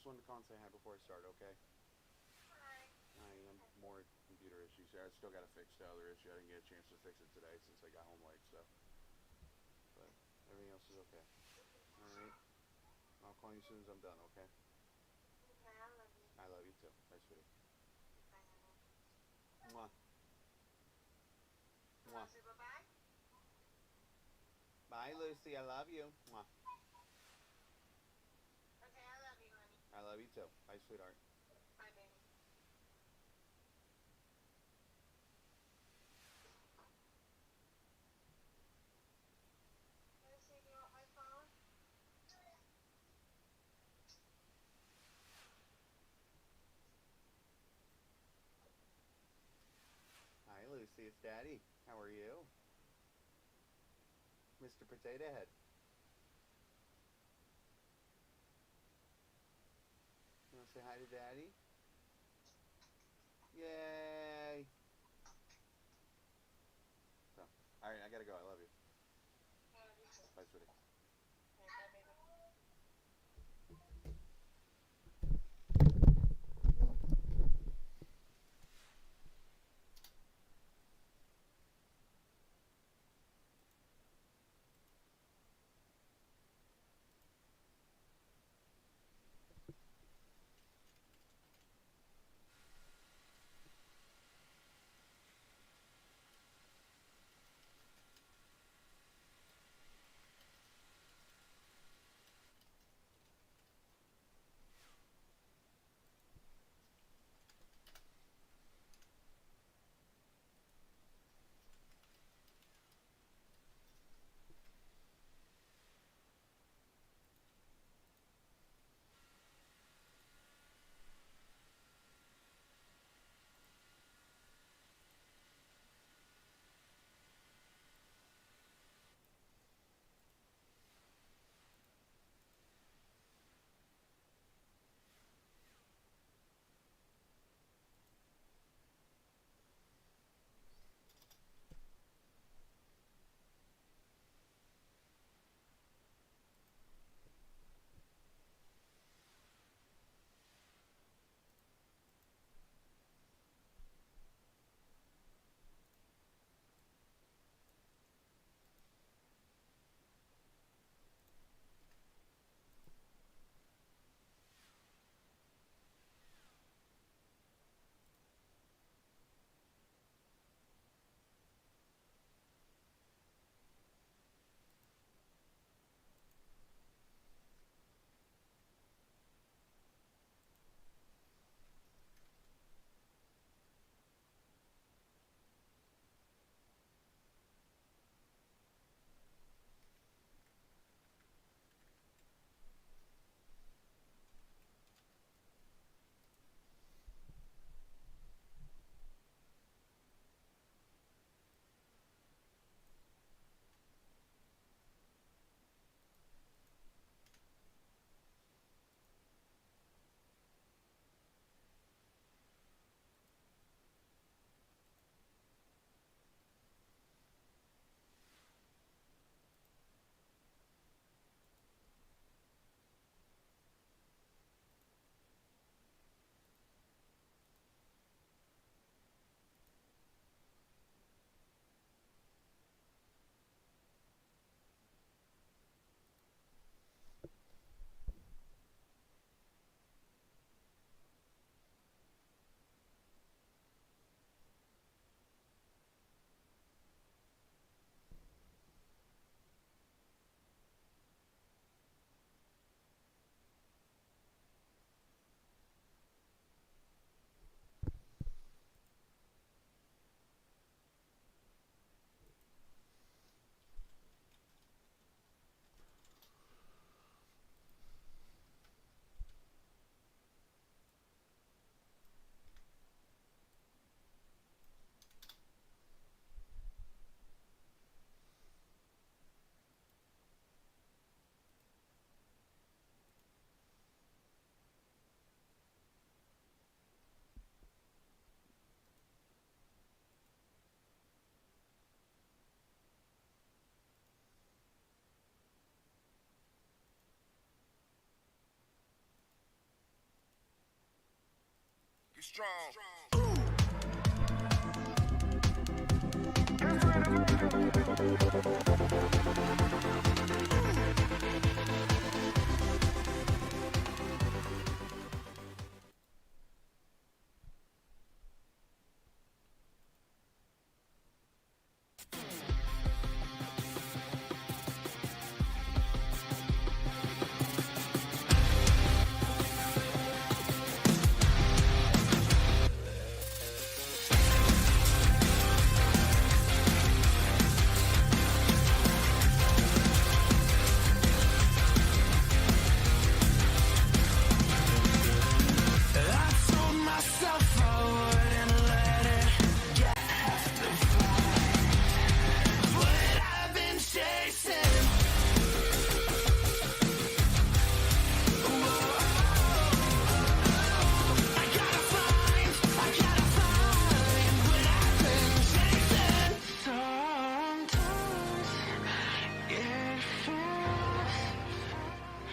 wanted to call and say hi before I start, okay? Hi. I am more computer issues here. I still got to fix the other issue. I didn't get a chance to fix it today since I got home late, so. But everything else is okay. Alright. I'll call you as soon as I'm done, okay? Okay, I love you. I love you too. Bye, sweetie. Bye. Mwah. Mwah. Say bye-bye. Bye, Lucy. I love you. Mwah. Okay, I love you, honey. I love you too. Bye, sweetheart. Bye, baby. Lucy, do you want my phone? Hi, Lucy. It's Daddy. How are you? Mr. Potato Head. You want to say hi to Daddy? Yay! So, alright, I gotta go. I love you. I love you too. Bye, sweetie. Okay, bye, baby.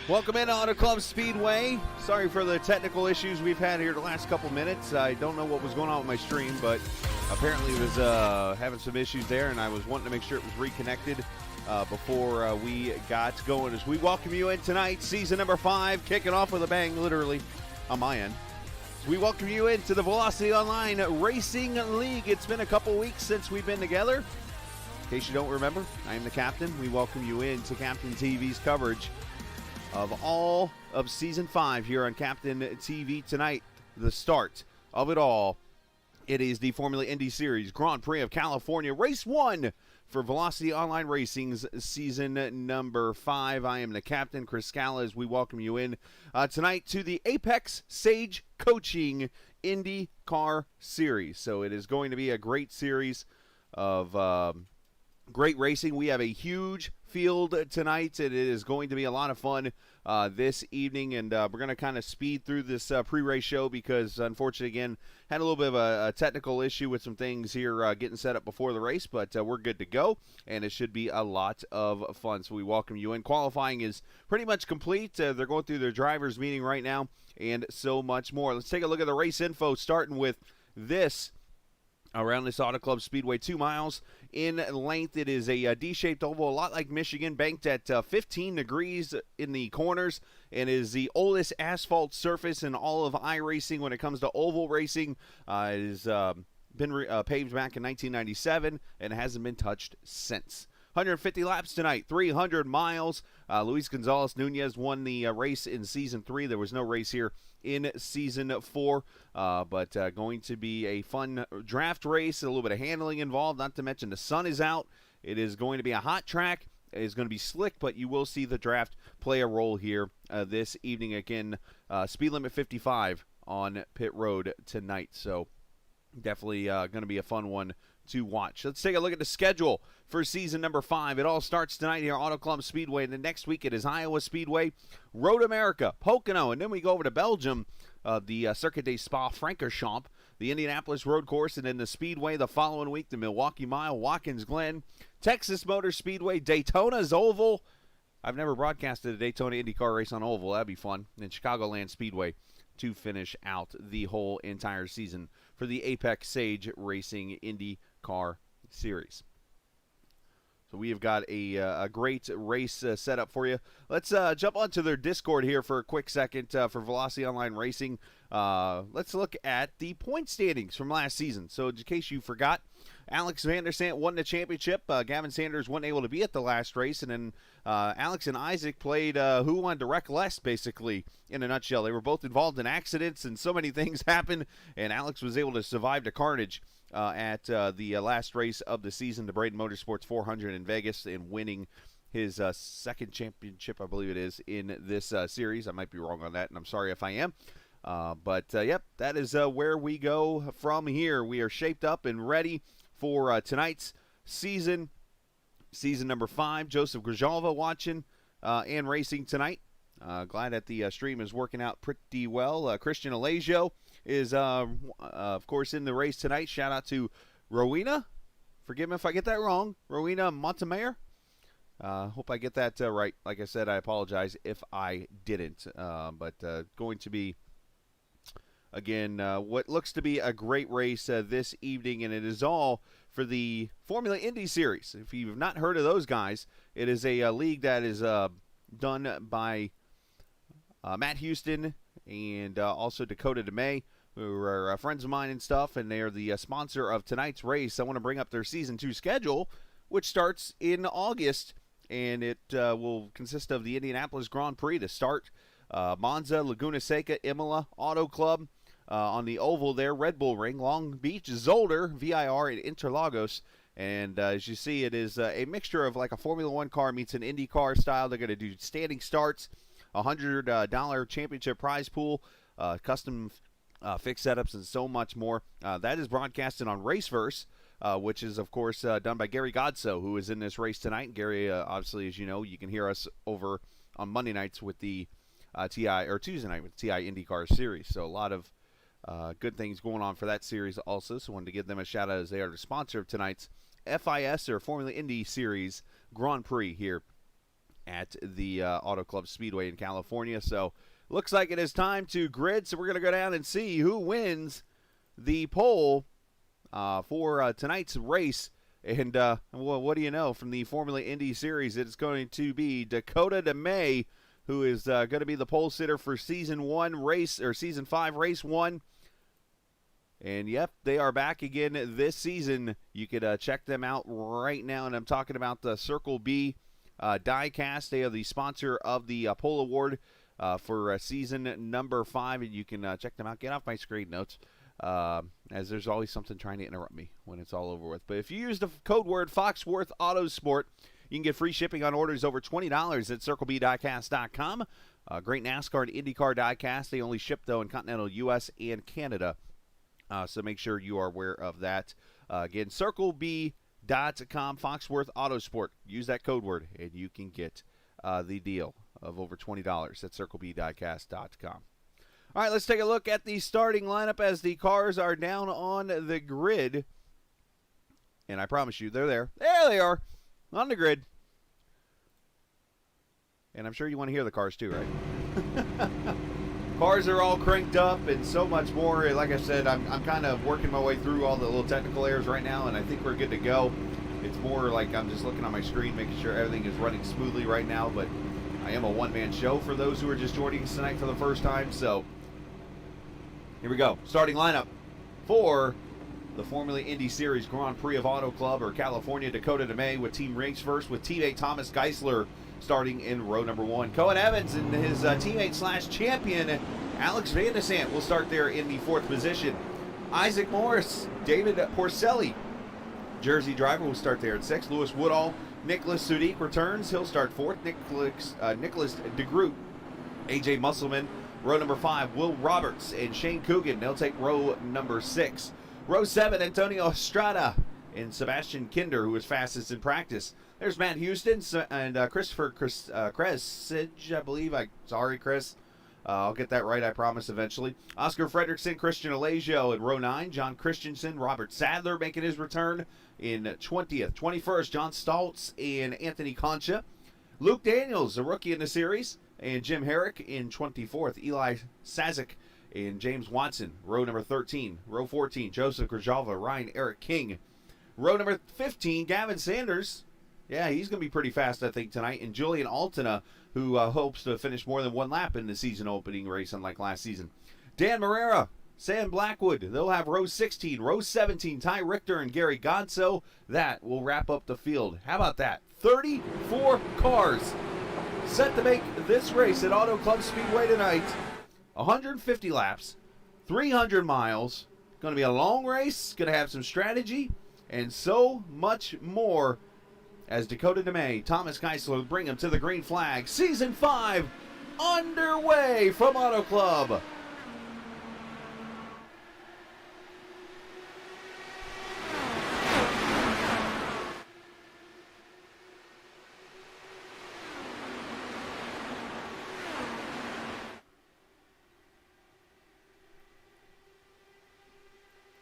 Welcome in Auto Club Speedway. Sorry for the technical issues we've had here the last couple minutes. I don't know what was going on with my stream, but apparently it was having some issues there, and I was wanting to make sure it was reconnected before we got going. As we welcome you in tonight, season number 5, kicking off with a bang, literally, on my end. As we welcome you into the Velocity Online Racing League. It's been a couple weeks since we've been together. In case you don't remember, I am the captain. We welcome you into Captain TV's coverage of all of Season 5 here on Captain TV tonight. The start of it all. It is the Formula Indy Series Grand Prix of California, Race 1 for Velocity Online Racing's Season number 5. I am the captain, Chris Scala, as we welcome you in tonight to the Apex Sage Coaching IndyCar Series. So it is going to be a great series of great racing. We have a huge field tonight, and it is going to be a lot of fun this evening, and we're going to kind of speed through this pre-race show because, unfortunately, again, had a little bit of a technical issue with some things here getting set up before the race, but we're good to go, and it should be a lot of fun. So we welcome you in. Qualifying is pretty much complete. They're going through their drivers' meeting right now, and so much more. Let's take a look at the race info, starting with this. Around this Auto Club Speedway, 2 miles in length. It is a D-shaped oval, a lot like Michigan, banked at 15 degrees in the corners, and is the oldest asphalt surface in all of iRacing when it comes to oval racing. It has been paved back in 1997 and hasn't been touched since. 150 laps tonight, 300 miles. Luis Gonzalez Nunez won the race in Season 3. There was no race here in Season 4, but going to be a fun draft race, a little bit of handling involved, not to mention the sun is out. It is going to be a hot track. It is going to be slick, but you will see the draft play a role here this evening. Again, speed limit 55 on pit road tonight, so definitely going to be a fun one to watch. Let's take a look at the schedule for season number 5. It all starts tonight here at Auto Club Speedway, and the next week it is Iowa Speedway, Road America, Pocono, and then we go over to Belgium, the Circuit de Spa-Francorchamps, the Indianapolis Road Course, and then the Speedway the following week, the Milwaukee Mile, Watkins Glen, Texas Motor Speedway, Daytona's Oval. I've never broadcasted a Daytona IndyCar race on Oval. That'd be fun. And Chicagoland Speedway to finish out the whole entire season for the Apex Sage Racing IndyCar Series. So we have got a great race set up for you. Let's jump onto their Discord here for a quick second for Velocity Online Racing. Let's look at the point standings from last season. So in case you forgot, Alex Van der Sant won the championship. Gavin Sanders wasn't able to be at the last race. And then Alex and Isaac played who wanted to wreck less, basically, in a nutshell. They were both involved in accidents, and so many things happened. And Alex was able to survive the carnage at the last race of the season, the Braden Motorsports 400 in Vegas, and winning his second championship, I believe it is, in this series. I might be wrong on that, and I'm sorry if I am. But yep, that is where we go from here. We are shaped up and ready for tonight's season number 5. Joseph Grijalva watching and racing tonight. Glad that the stream is working out pretty well. Christian Alagio is, of course, in the race tonight. Shout out to Rowena. Forgive me if I get that wrong. Rowena Montemayor. Hope I get that right. Like I said, I apologize if I didn't. But going to be Again, what looks to be a great race this evening, and it is all for the Formula Indy Series. If you've not heard of those guys, it is a league that is done by Matt Houston and also Dakota DeMay, who are friends of mine and stuff, and they are the sponsor of tonight's race. I want to bring up their Season 2 schedule, which starts in August, and it will consist of the Indianapolis Grand Prix to start, Monza, Laguna Seca, Imola, Auto Club, on the oval there, Red Bull Ring, Long Beach, Zolder, VIR, and Interlagos. And as you see, it is a mixture of like a Formula One car meets an IndyCar style. They're going to do standing starts, $100 championship prize pool, custom fixed setups, and so much more. That is broadcasted on Raceverse, which is, of course, done by Gary Godso, who is in this race tonight. And Gary, obviously, as you know, you can hear us over on Monday nights with the Tuesday night with the TI IndyCar series. So a lot of good things going on for that series also. So wanted to give them a shout out as they are the sponsor of tonight's FIS or Formula Indy Series Grand Prix here at the Auto Club Speedway in California. So looks like it is time to grid. So we're going to go down and see who wins the poll for tonight's race. And well, what do you know, from the Formula Indy Series, it's going to be Dakota DeMay, who is going to be the pole sitter for Season 5, Race 1. And, yep, they are back again this season. You could check them out right now, and I'm talking about the Circle B Diecast. They are the sponsor of the Pole Award for season number 5, and you can check them out. Get off my screen notes, as there's always something trying to interrupt me when it's all over with. But if you use the code word Foxworth Autosport, you can get free shipping on orders over $20 at CircleBDiecast.com. Great NASCAR and IndyCar diecast. They only ship, though, in continental U.S. and Canada. So make sure you are aware of that. Again, CircleB.com, Foxworth Autosport. Use that code word, and you can get the deal of over $20 at CircleBDiecast.com. All right, let's take a look at the starting lineup as the cars are down on the grid. And I promise you, they're there. There they are. On the grid. And I'm sure you want to hear the cars too, right? Cars are all cranked up and so much more. Like I said, I'm kind of working my way through all the little technical errors right now, and I think we're good to go. It's more like I'm just looking on my screen, making sure everything is running smoothly right now, but I am a one-man show for those who are just joining us tonight for the first time. So here we go. Starting lineup for the Formula Indy Series Grand Prix of Auto Club or California. Dakota DeMay with Team Raceverse with teammate Thomas Geisler starting in row number 1. Cohen Evans and his teammate/champion Alex Van de Sant will start there in the 4th position. Isaac Morris, David Porcelli, Jersey driver, will start there at 6. Lewis Woodall, Nicholas Sudik returns. He'll start 4th. Nicholas DeGroot, AJ Musselman, row number 5. Will Roberts and Shane Coogan, they'll take row number 6. Row 7, Antonio Estrada and Sebastian Kinder, who was fastest in practice. There's Matt Houston and Christopher Kresich, I believe. Sorry, Chris. I'll get that right, I promise, eventually. Oscar Fredrickson, Christian Alagio in row 9. John Christensen, Robert Sadler making his return in 20th. 21st, John Stoltz and Anthony Concha. Luke Daniels, a rookie in the series, and Jim Herrick in 24th. Eli Sazik and James Watson, row number 13. Row 14, Joseph Grijalva, Ryan Eric King. Row number 15, Gavin Sanders. Yeah, he's going to be pretty fast, I think, tonight. And Julian Altina, who hopes to finish more than one lap in the season opening race, unlike last season. Dan Marrera, Sam Blackwood. They'll have row 16. Row 17, Ty Richter and Gary Godso. That will wrap up the field. How about that? 34 cars set to make this race at Auto Club Speedway tonight. 150 laps, 300 miles. Going to be a long race. Going to have some strategy and so much more as Dakota DeMay, Thomas Geisler bring him to the green flag. Season 5 underway from Auto Club.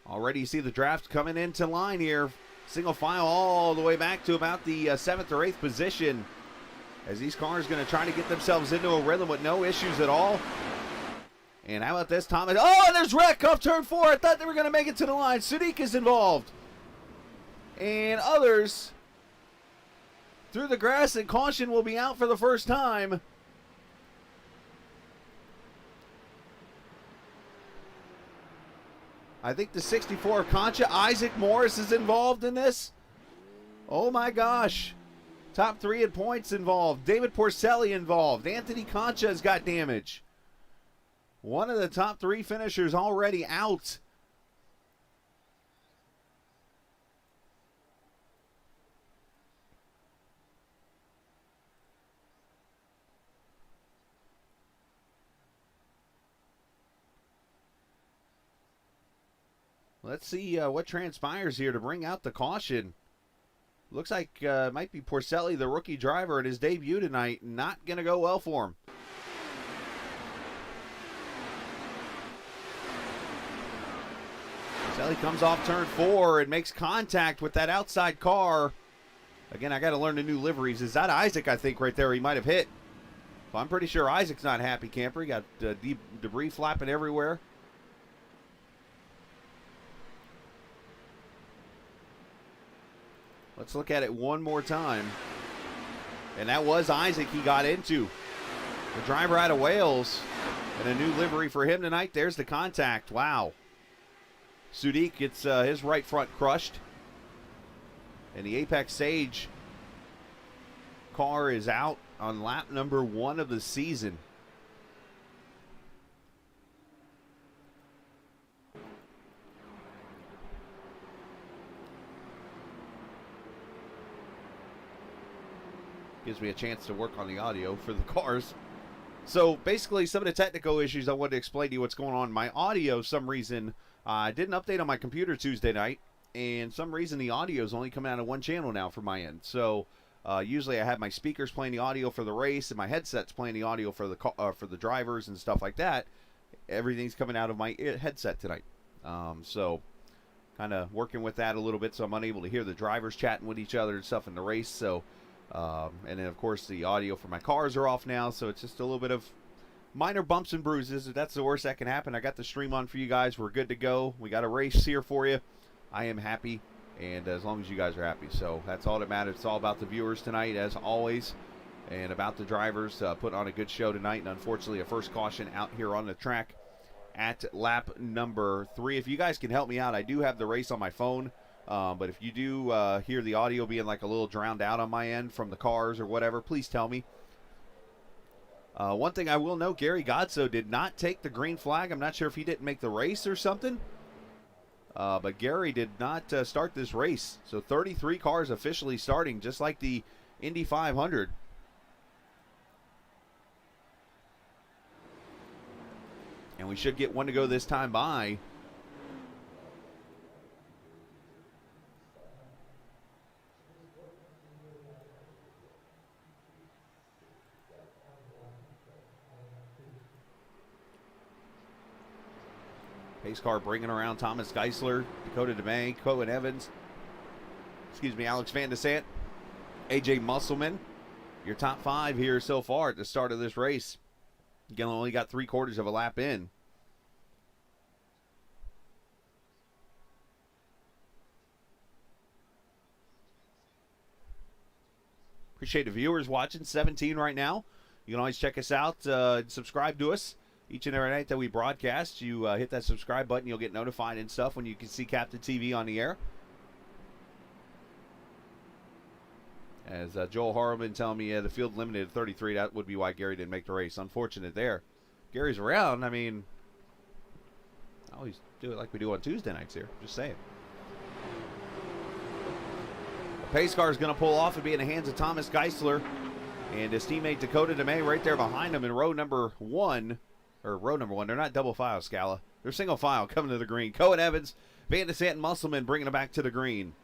Already you see the draft coming into line here. Single file all the way back to about the 7th or 8th position, as these cars are going to try to get themselves into a rhythm with no issues at all. And how about this, Thomas? Oh, and there's wreck off turn 4. I thought they were going to make it to the line. Sadiq is involved. And others through the grass, and caution will be out for the first time. I think the 64 Concha, Isaac Morris is involved in this. Oh my gosh. Top 3 in points involved. David Porcelli involved. Anthony Concha has got damage. One of the top 3 finishers already out. Let's see what transpires here to bring out the caution. Looks like it might be Porcelli, the rookie driver, at his debut tonight. Not going to go well for him. Porcelli comes off turn 4 and makes contact with that outside car. Again, I got to learn the new liveries. Is that Isaac, I think, right there? He might have hit. So I'm pretty sure Isaac's not happy, camper. He got debris flapping everywhere. Let's look at it one more time. And that was Isaac he got into. The driver out of Wales. And a new livery for him tonight. There's the contact. Wow. Sadiq gets his right front crushed. And the Apex Sage car is out on lap number 1 of the season. Gives me a chance to work on the audio for the cars. So basically, some of the technical issues I wanted to explain to you what's going on. My audio, some reason, I did an update on my computer Tuesday night, and some reason the audio is only coming out of one channel now from my end. So usually I have my speakers playing the audio for the race, and my headsets playing the audio for the drivers and stuff like that. Everything's coming out of my headset tonight. So kind of working with that a little bit, so I'm unable to hear the drivers chatting with each other and stuff in the race. So. And then, of course, the audio for my cars are off now, so it's just a little bit of minor bumps and bruises. That's the worst that can happen. I got the stream on for you guys. We're good to go. We got a race here for you. I am happy, and as long as you guys are happy. So that's all that matters. It's all about the viewers tonight, as always, and about the drivers putting on a good show tonight. And unfortunately, a first caution out here on the track at lap number 3. If you guys can help me out, I do have the race on my phone. But if you do hear the audio being like a little drowned out on my end from the cars or whatever, please tell me. One thing I will note, Gary Godso did not take the green flag. I'm not sure if he didn't make the race or something. But Gary did not start this race. So 33 cars officially starting, just like the Indy 500. And we should get one to go this time by. Pace car bringing around Thomas Geisler, Dakota DeMay, Cohen Evans, Alex Van Desant, AJ Musselman. Your top 5 here so far at the start of this race. Again, only got 3/4 of a lap in. Appreciate the viewers watching, 17 right now. You can always check us out, subscribe to us. Each and every night that we broadcast, you hit that subscribe button, you'll get notified and stuff when you can see Captain TV on the air. As Joel Harriman telling me the field limited at 33, that would be why Gary didn't make the race. Unfortunate there. Gary's around. I mean, I always do it like we do on Tuesday nights here. Just saying. The pace car is going to pull off and be in the hands of Thomas Geisler. And his teammate Dakota DeMay right there behind him in row number 1. Or row number 1. They're not double file, Scala. They're single file coming to the green. Cohen Evans, Van Desant, and Musselman bringing it back to the green.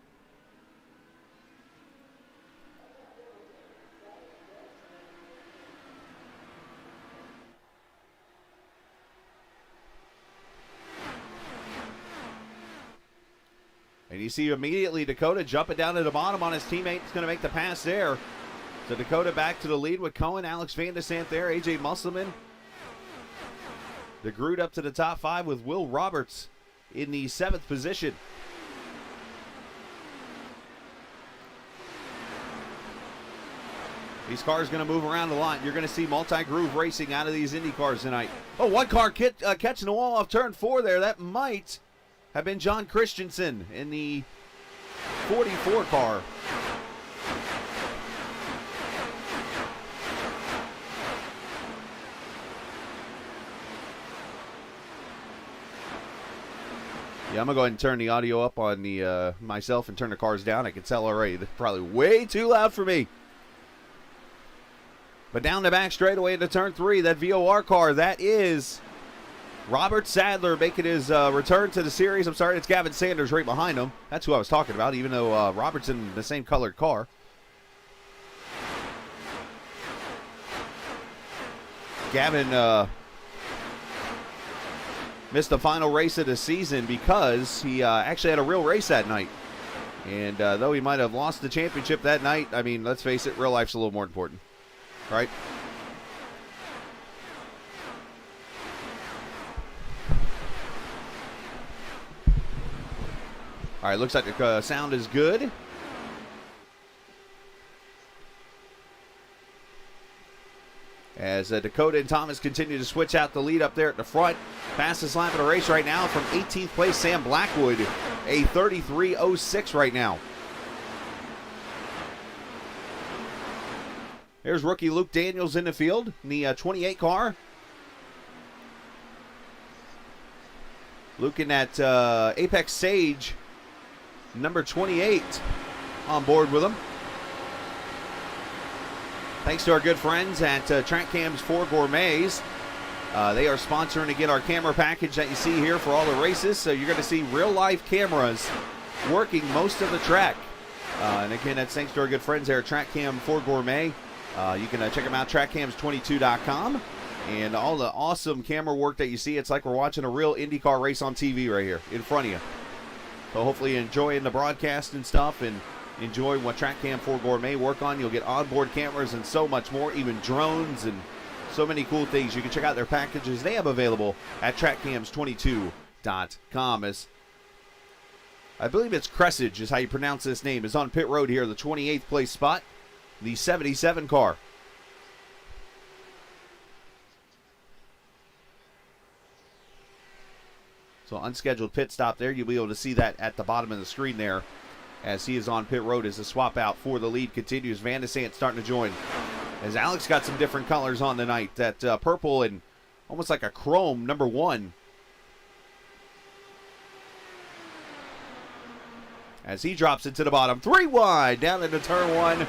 And you see immediately Dakota jumping down to the bottom on his teammate. He's going to make the pass there. So Dakota back to the lead with Cohen, Alex Van Desant there, AJ Musselman. DeGroot up to the top 5 with Will Roberts in the 7th position. These cars going to move around a lot. You're going to see multi-groove racing out of these Indy cars tonight. Oh, one car catching the wall off turn 4 there. That might have been John Christensen in the 44 car. Yeah, I'm going to go ahead and turn the audio up on the myself and turn the cars down. I can tell already. They're probably way too loud for me. But down the back straightaway into turn 3, that VOR car, that is Robert Sadler making his return to the series. I'm sorry, it's Gavin Sanders right behind him. That's who I was talking about, even though Robert's in the same colored car. Gavin missed the final race of the season because he actually had a real race that night. And though he might have lost the championship that night, I mean, let's face it, real life's a little more important. Right? All right, looks like the sound is good. As Dakota and Thomas continue to switch out the lead up there at the front. Fastest lap of the race right now from 18th place, Sam Blackwood, a 33.06 right now. There's rookie Luke Daniels in the field in the 28 car. Luke in that Apex Sage, number 28, on board with him. Thanks to our good friends at Track Cam's 4 Gourmets. They are sponsoring again our camera package that you see here for all the races. So you're going to see real-life cameras working most of the track. And again, that's thanks to our good friends there at Track Cam 4 Gourmet. You can check them out, trackcams22.com. And all the awesome camera work that you see, it's like we're watching a real IndyCar race on TV right here in front of you. So hopefully you're enjoying the broadcast and stuff and enjoy what Track Cam 4 Gourmet work on. You'll get onboard cameras and so much more, even drones and so many cool things. You can check out their packages they have available at trackcams22.com. As I believe it's Cressage is how you pronounce this name, is on pit road here, the 28th place spot, the 77 car. So unscheduled pit stop there. You'll be able to see that at the bottom of the screen there as he is on pit road as the swap out for the lead continues. Van de Sant starting to join. As Alex got some different colors on tonight. That purple and almost like a chrome number 1. As he drops into the bottom. 3 wide down into turn 1.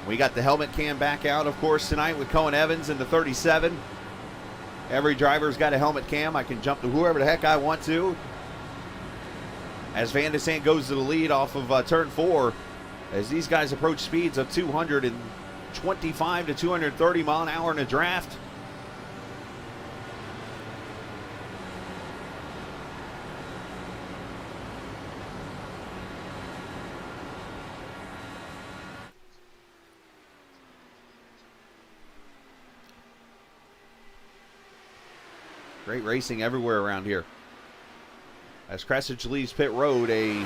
We got the helmet cam back out, of course, tonight with Cohen Evans in the 37. Every driver's got a helmet cam. I can jump to whoever the heck I want to. As Van de Sant goes to the lead off of turn 4, as these guys approach speeds of 225 to 230 mile an hour in a draft. Great racing everywhere around here. As Cressage leaves pit road, a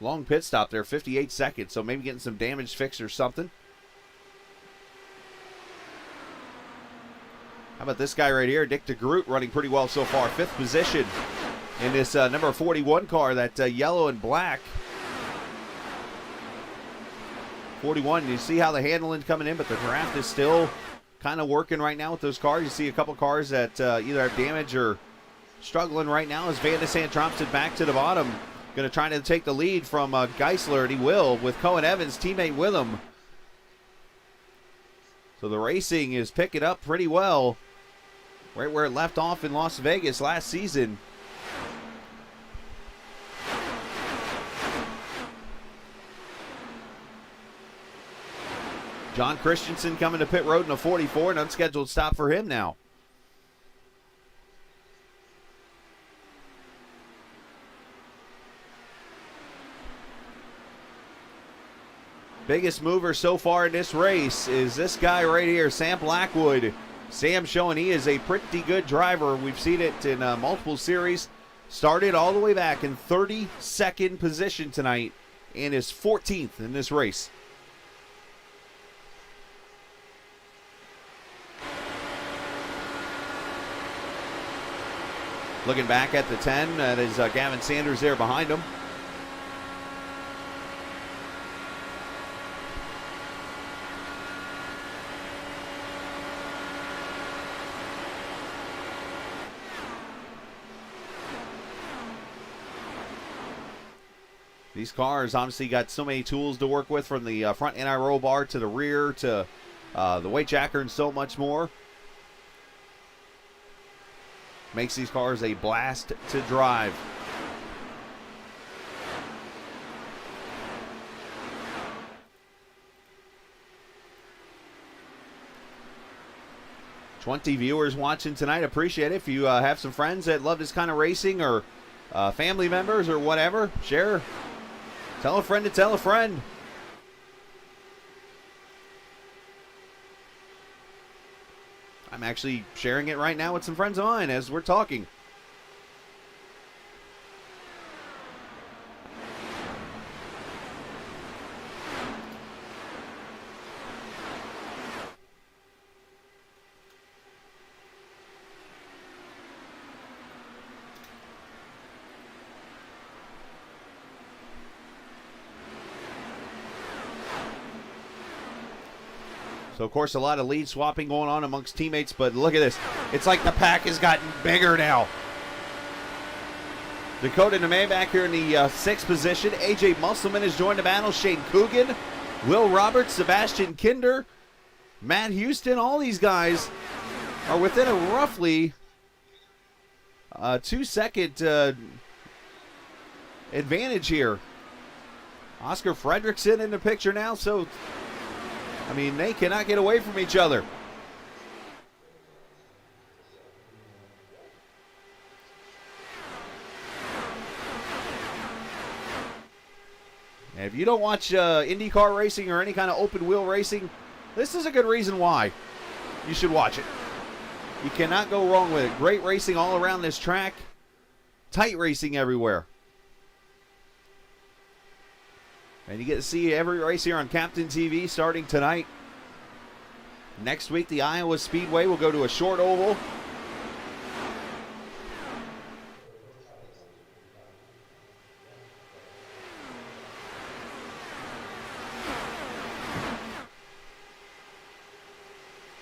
long pit stop there, 58 seconds, so maybe getting some damage fixed or something. How about this guy right here, Dick DeGroot, running pretty well so far. 5th position in this number 41 car, that yellow and black. 41, you see how the handling's coming in, but the draft is still kind of working right now with those cars. You see a couple cars that either have damage or struggling right now as Van de Sant drops it back to the bottom. Going to try to take the lead from Geisler, and he will, with Cohen Evans, teammate with him. So the racing is picking up pretty well, right where it left off in Las Vegas last season. John Christensen coming to pit road in a 44, an unscheduled stop for him now. Biggest mover so far in this race is this guy right here, Sam Blackwood. Sam showing he is a pretty good driver. We've seen it in multiple series. Started all the way back in 32nd position tonight and is 14th in this race. Looking back at the 10, that is Gavin Sanders there behind him. These cars obviously got so many tools to work with, from the front anti-roll bar to the rear to the weight jacker and so much more. Makes these cars a blast to drive. "20 viewers watching tonight. Appreciate it. If you have some friends that love this kind of racing, or family members or whatever, share. Tell a friend to tell a friend. I'm actually sharing it right now with some friends of mine as we're talking. So, of course, a lot of lead swapping going on amongst teammates, but look at this. It's like the pack has gotten bigger now. Dakota Neme back here in the 6th position. AJ Musselman has joined the battle. Shane Coogan, Will Roberts, Sebastian Kinder, Matt Houston. All these guys are within a roughly 2-second advantage here. Oscar Fredrickson in the picture now, so I mean, they cannot get away from each other. And if you don't watch IndyCar racing or any kind of open wheel racing, this is a good reason why you should watch it. You cannot go wrong with it. Great racing all around this track. Tight racing everywhere. And you get to see every race here on Captain TV starting tonight. Next week, the Iowa Speedway will go to a short oval.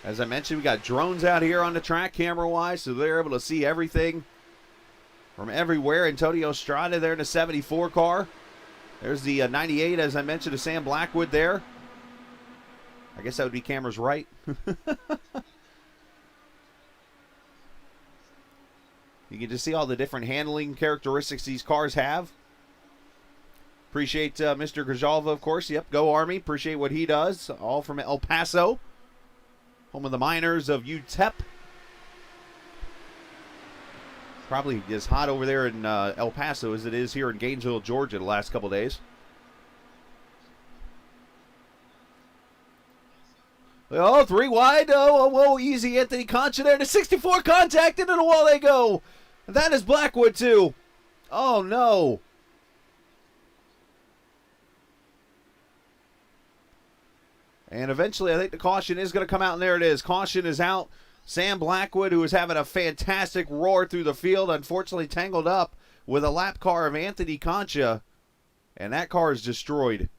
As I mentioned, we got drones out here on the track camera-wise, so they're able to see everything from everywhere. Antonio Estrada there in the 74 car. There's the 98, as I mentioned, to Sam Blackwood there. I guess that would be camera's right. You can just see all the different handling characteristics these cars have. Appreciate Mr. Grijalva, of course. Yep, go Army. Appreciate what he does. All from El Paso, home of the Miners of UTEP. Probably as hot over there in El Paso as it is here in Gainesville, Georgia the last couple days. Oh, 3 wide. Oh, whoa, easy. Anthony Concha there. The 64 contact into the wall they go. And that is Blackwood too. Oh, no. And eventually I think the caution is going to come out, and there it is. Caution is out. Sam Blackwood, who is having a fantastic roar through the field, unfortunately tangled up with a lap car of Anthony Concha, and that car is destroyed.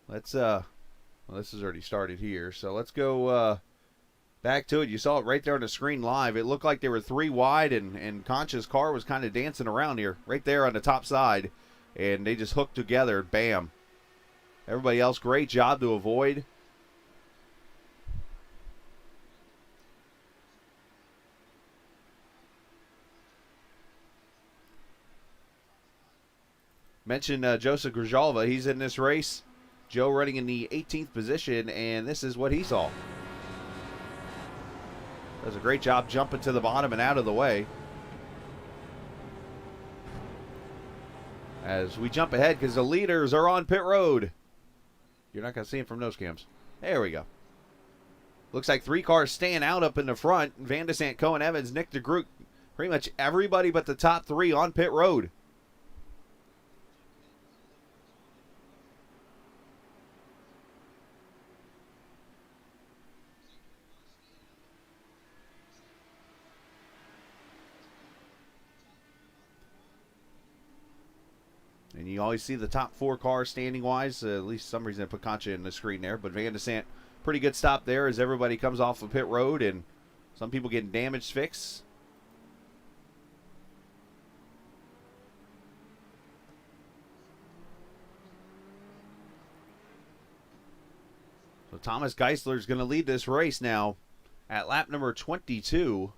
Let's well, this has already started here, so let's go back to it. You saw it right there on the screen live. It looked like they were 3 wide, and Concha's car was kind of dancing around here, right there on the top side, and they just hooked together. Bam. Everybody else, great job to avoid. Mentioned Joseph Grijalva. He's in this race. Joe running in the 18th position, and this is what he saw. Does a great job jumping to the bottom and out of the way. As we jump ahead because the leaders are on pit road. You're not going to see them from nose cams. There we go. Looks like 3 cars staying out up in the front. Van de Sant, Cohen Evans, Nick DeGroot. Pretty much everybody but the top 3 on pit road. And you always see the top 4 cars standing-wise. At least some reason I put Concha in the screen there. But Van de Sant, pretty good stop there as everybody comes off of pit road and some people getting damage fixed. So Thomas Geisler is going to lead this race now at lap number 22.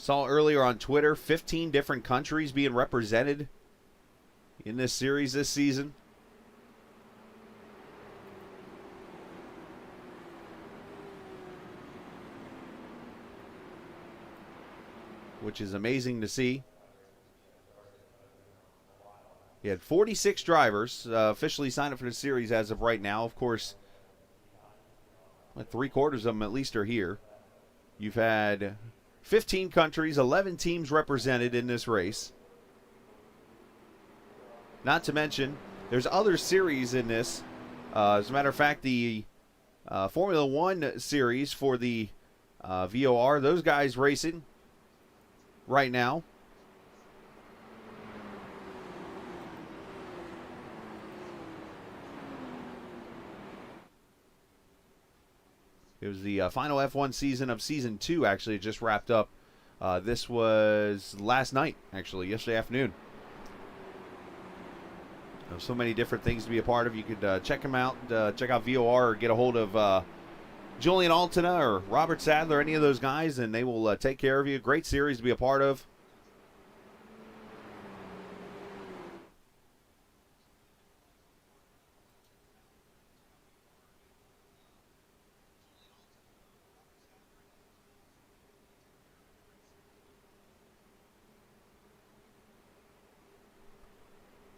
Saw earlier on Twitter, 15 different countries being represented in this series this season. Which is amazing to see. He had 46 drivers officially signed up for the series as of right now. Of course, like 3/4 of them at least are here. You've had 15 countries, 11 teams represented in this race. Not to mention, there's other series in this. As a matter of fact, the Formula One series for the VOR, those guys racing right now. It was the final F1 season of Season 2, actually. It just wrapped up. This was last night, actually, yesterday afternoon. So many different things to be a part of. You could check them out. Check out VOR or get a hold of Julian Altena or Robert Sadler, any of those guys, and they will take care of you. Great series to be a part of.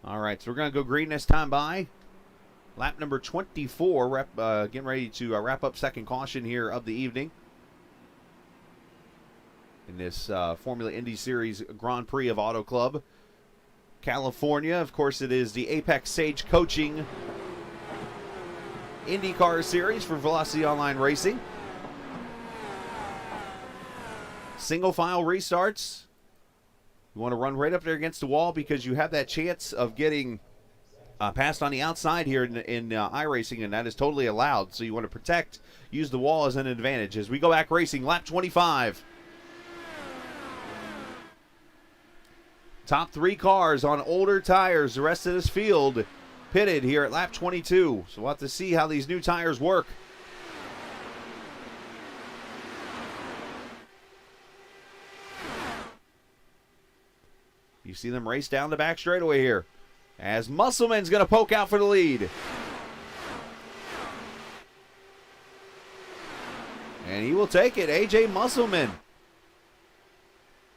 All right, so we're going to go green this time by. Lap number 24, getting ready to wrap up second caution here of the evening. In this Formula Indy Series Grand Prix of Auto Club. California, of course, it is the Apex Sage Coaching IndyCar Series for Velocity Online Racing. Single file restarts. You want to run right up there against the wall because you have that chance of getting passed on the outside here in iRacing, and that is totally allowed. So you want to protect, use the wall as an advantage. As we go back racing, lap 25. Top 3 cars on older tires. The rest of this field pitted here at lap 22. So we'll have to see how these new tires work. You see them race down the back straightaway here as Musselman's going to poke out for the lead. And he will take it, A.J. Musselman.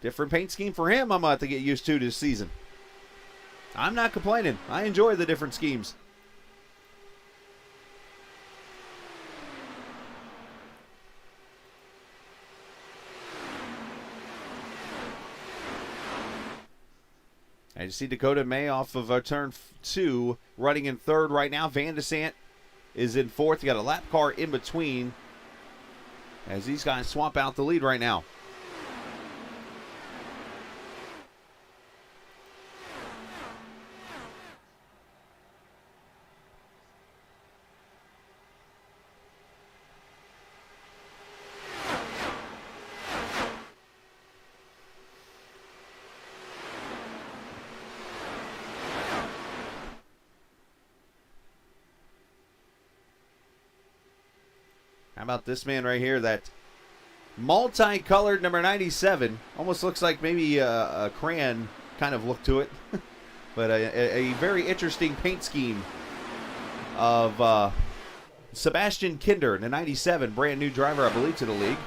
Different paint scheme for him I'm going to have to get used to this season. I'm not complaining. I enjoy the different schemes. And you see Dakota May off of turn 2, running in third right now. Van de Sant is in fourth. You got a lap car in between as these guys swamp out the lead right now. about this man right here? That multicolored number 97. Almost looks like maybe a crayon kind of look to it. But a very interesting paint scheme of Sebastian Kinder, the 97, brand new driver, I believe, to the league.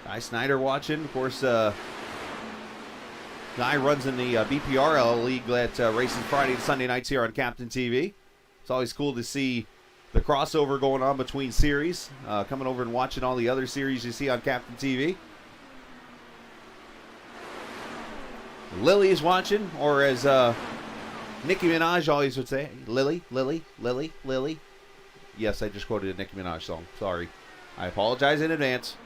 Guy Snyder watching. Of course, Guy runs in the BPRL league that races Friday and Sunday nights here on Captain TV. It's always cool to see the crossover going on between series. Coming over and watching all the other series you see on Captain TV. Lily is watching, or as Nicki Minaj always would say, Lily, Lily, Lily, Lily. Yes, I just quoted a Nicki Minaj song. Sorry. I apologize in advance.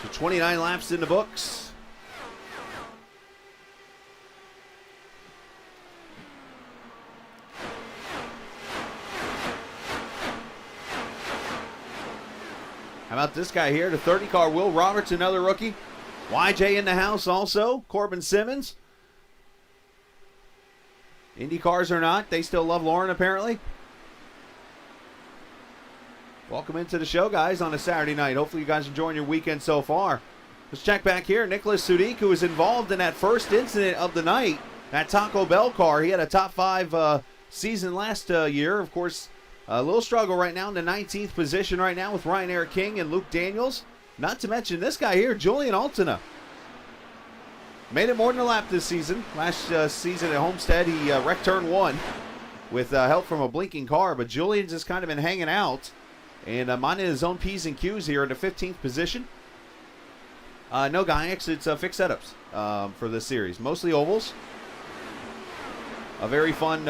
So 29 laps in the books. How about this guy here, the 30 car, Will Roberts, another rookie. YJ in the house also, Corbin Simmons. Indy cars or not, they still love Lauren apparently. Welcome into the show, guys, on a Saturday night. Hopefully you guys enjoying your weekend so far. Let's check back here. Nicholas Sudik, who was involved in that first incident of the night, that Taco Bell car. He had a top 5 season last year. Of course, a little struggle right now in the 19th position right now with Ryan Eric King and Luke Daniels. Not to mention this guy here, Julian Altina. Made it more than a lap this season. Last season at Homestead, he wrecked turn 1 with help from a blinking car. But Julian's just kind of been hanging out and minding his own P's and Q's here in the 15th position. No Gaiacs, it's fixed setups for this series. Mostly ovals. A very fun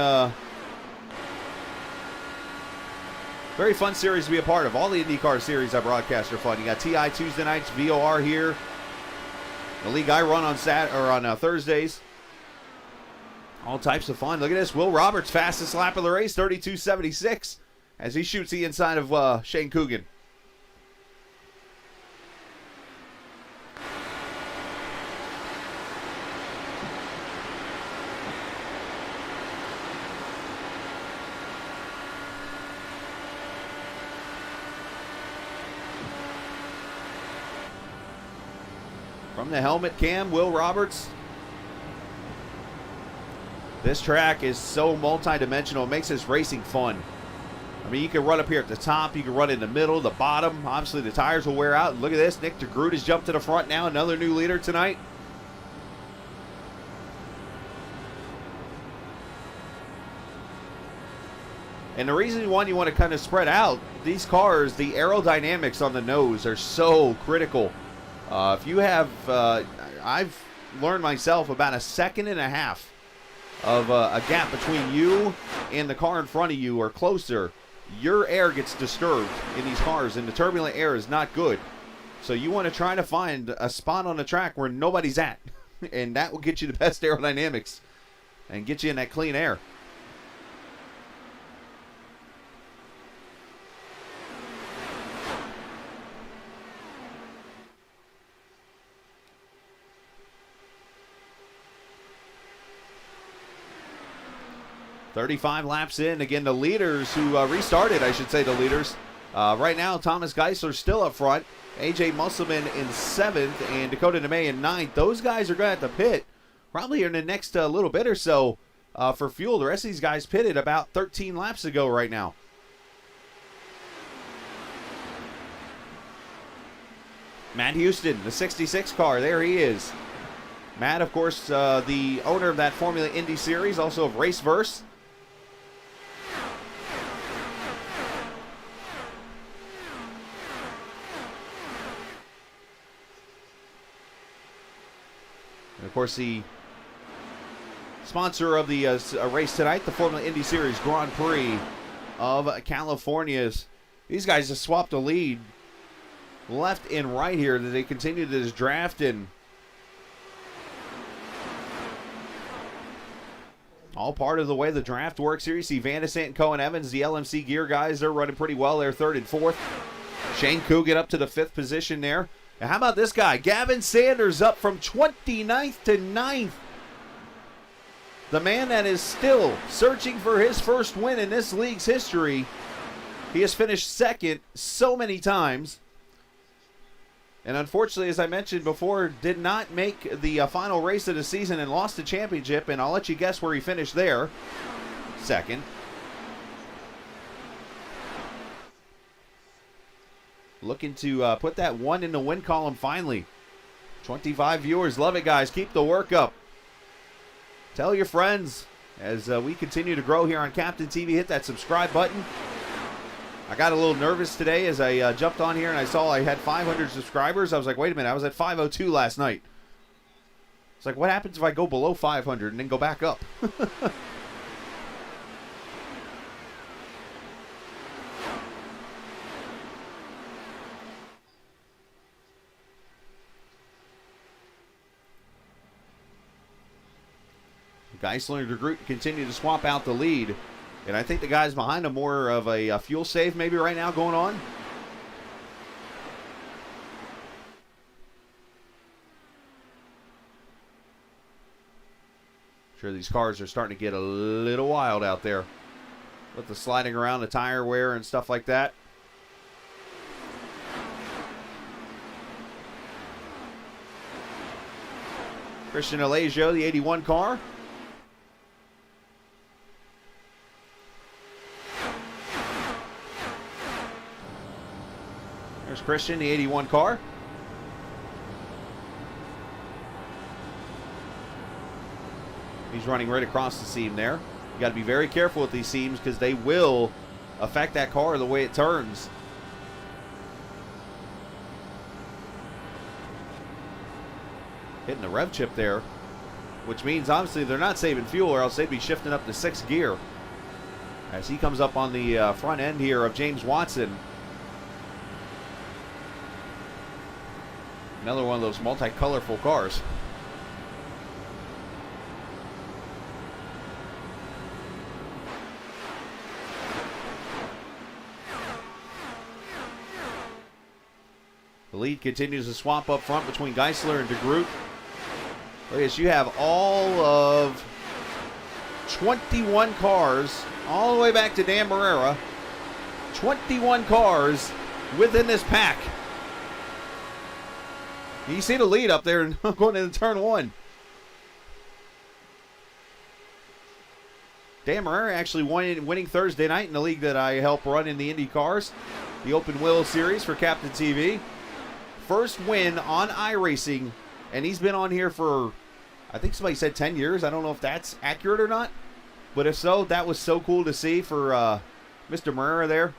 series to be a part of. All the IndyCar series I broadcast are fun. You got TI Tuesday nights, VOR here. The league I run on Thursdays. All types of fun. Look at this. Will Roberts, fastest lap of the race, 32.76, as he shoots the inside of Shane Coogan. From the helmet cam, Will Roberts. This track is so multi-dimensional. It makes this racing fun. I mean, you can run up here at the top. You can run in the middle, the bottom. Obviously, the tires will wear out. And look at this. Nick DeGroot has jumped to the front now. Another new leader tonight. And the reason one you want to kind of spread out, these cars, the aerodynamics on the nose are so critical. If you have, I've learned myself about 1.5 seconds of a gap between you and the car in front of you or closer, your air gets disturbed in these cars, and the turbulent air is not good. So you want to try to find a spot on the track where nobody's at, and that will get you the best aerodynamics and get you in that clean air. .35 laps in. Again, the leaders who restarted, I should say the leaders. Right now, Thomas Geisler still up front. A.J. Musselman in 7th and Dakota DeMay in 9th. Those guys are going to have to pit probably in the next little bit or so for fuel. The rest of these guys pitted about 13 laps ago right now. Matt Houston, the 66 car. There he is. Matt, of course, the owner of that Formula Indy series, also of Raceverse. And of course, the sponsor of the race tonight, the Formula Indy Series Grand Prix of California's. These guys just swapped the lead left and right here as they continue this draft, and all part of the way the draft works here. You see Van de Sant and Cohen Evans, the LMC gear guys, they're running pretty well. They're 3rd and 4th. Shane Coogan up to the 5th position there. And how about this guy? Gavin Sanders up from 29th to 9th. The man that is still searching for his first win in this league's history. He has finished 2nd so many times. And unfortunately, as I mentioned before, did not make the final race of the season and lost the championship. And I'll let you guess where he finished there. 2nd. Looking to put that 1 in the win column finally. 25 viewers. Love it, guys. Keep the work up. Tell your friends as we continue to grow here on Captain TV. Hit that subscribe button. I got a little nervous today as I jumped on here and I saw I had 500 subscribers. I was like, wait a minute, I was at 502 last night. It's like, what happens if I go below 500 and then go back up? Geisler and DeGroot continue to swap out the lead. And I think the guys behind him more of a fuel save maybe right now going on. Sure, these cars are starting to get a little wild out there with the sliding around, the tire wear and stuff like that. Christian Alejo, the 81 car. There's Christian, the 81 car. He's running right across the seam there. You got to be very careful with these seams because they will affect that car the way it turns. Hitting the rev chip there, which means obviously they're not saving fuel or else they'd be shifting up to 6th gear. As he comes up on the front end here of James Watson. Another one of those multi-colorful cars. The lead continues to swap up front between Geisler and DeGroot. Look at this, you have all of 21 cars, all the way back to Dan Barrera. 21 cars within this pack. You see the lead up there going into turn 1. Dan Barrera actually winning Thursday night in the league that I help run in the IndyCars, the Open Wheel Series for Captain TV. First win on iRacing, and he's been on here for, I think somebody said 10 years. I don't know if that's accurate or not, but if so, that was so cool to see for Mr. Barrera there.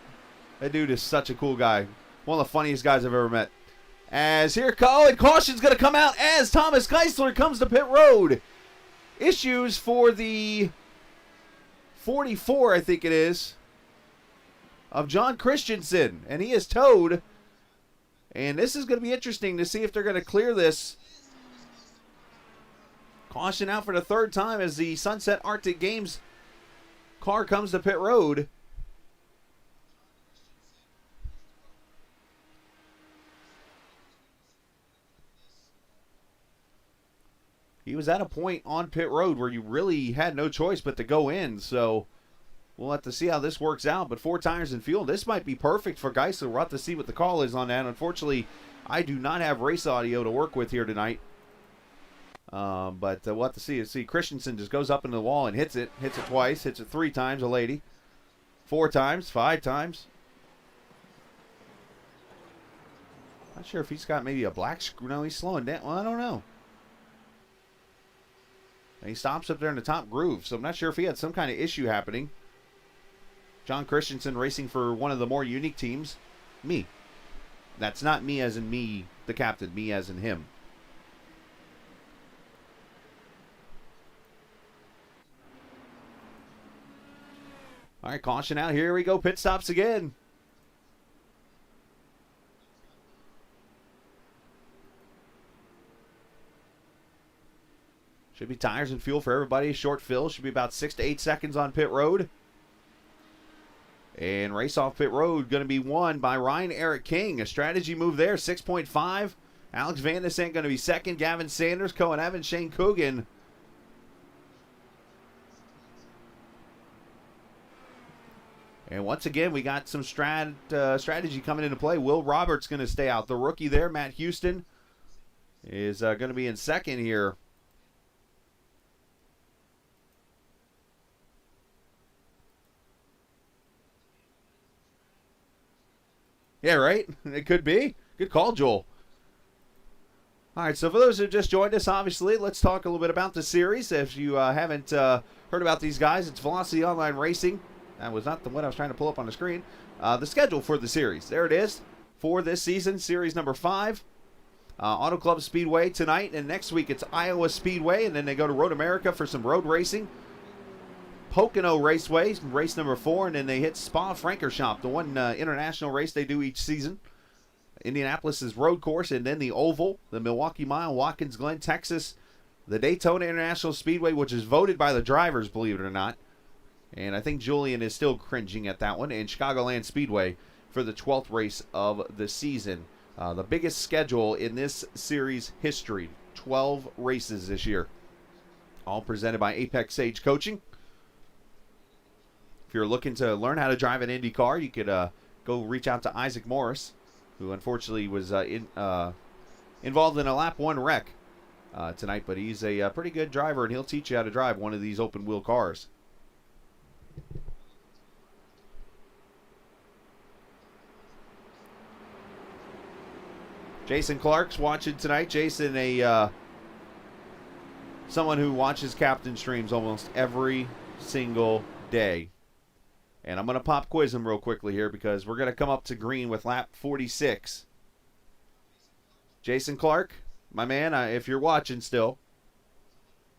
That dude is such a cool guy. One of the funniest guys I've ever met. As here, and caution's going to come out as Thomas Geisler comes to pit road. Issues for the 44, I think it is, of John Christensen. And he is towed. And this is going to be interesting to see if they're going to clear this. Caution out for the 3rd time as the Sunset Arctic Games car comes to pit road. He was at a point on pit road where you really had no choice but to go in. So we'll have to see how this works out. But 4 tires and fuel, this might be perfect for Geisler. We'll have to see what the call is on that. Unfortunately, I do not have race audio to work with here tonight. But we'll have to see. See, Christensen just goes up into the wall and hits it. Hits it twice. Hits it 3 times, a lady. 4 times. 5 times. Not sure if he's got maybe a black screw. No, he's slowing down. Well, I don't know. And he stops up there in the top groove, so I'm not sure if he had some kind of issue happening. John Christensen racing for one of the more unique teams. Me. That's not me as in me, the captain. Me as in him. All right, caution out. Here we go. Pit stops again. Should be tires and fuel for everybody. Short fill. Should be about 6 to 8 seconds on pit road. And race off pit road going to be won by Ryan Eric King. A strategy move there. 6.5. Alex Van de Sant going to be second. Gavin Sanders, Cohen Evans, Shane Coogan. And once again, we got some strategy coming into play. Will Roberts going to stay out. The rookie there, Matt Houston, is going to be in second here. Yeah, right? It could be. Good call, Joel. All right, so for those who just joined us, obviously, let's talk a little bit about the series. If you haven't heard about these guys, it's Velocity Online Racing. That was not the one I was trying to pull up on the screen. The schedule for the series. There it is for this season, series number 5. Auto Club Speedway tonight, and next week it's Iowa Speedway, and then they go to Road America for some road racing. Pocono Raceway, race number 4, and then they hit Spa-Francorchamps, the one international race they do each season. Indianapolis' road course, and then the Oval, the Milwaukee Mile, Watkins Glen, Texas, the Daytona International Speedway, which is voted by the drivers, believe it or not. And I think Julian is still cringing at that one, and Chicagoland Speedway for the 12th race of the season. The biggest schedule in this series history, 12 races this year. All presented by Apex Sage Coaching. If you're looking to learn how to drive an IndyCar, you could go reach out to Isaac Morris, who unfortunately was involved in a lap 1 wreck tonight, but he's a pretty good driver, and he'll teach you how to drive one of these open-wheel cars. Jason Clark's watching tonight. Jason, someone who watches Captain Streams almost every single day. And I'm going to pop quiz him real quickly here because we're going to come up to green with lap 46. Jason Clark, my man, if you're watching still,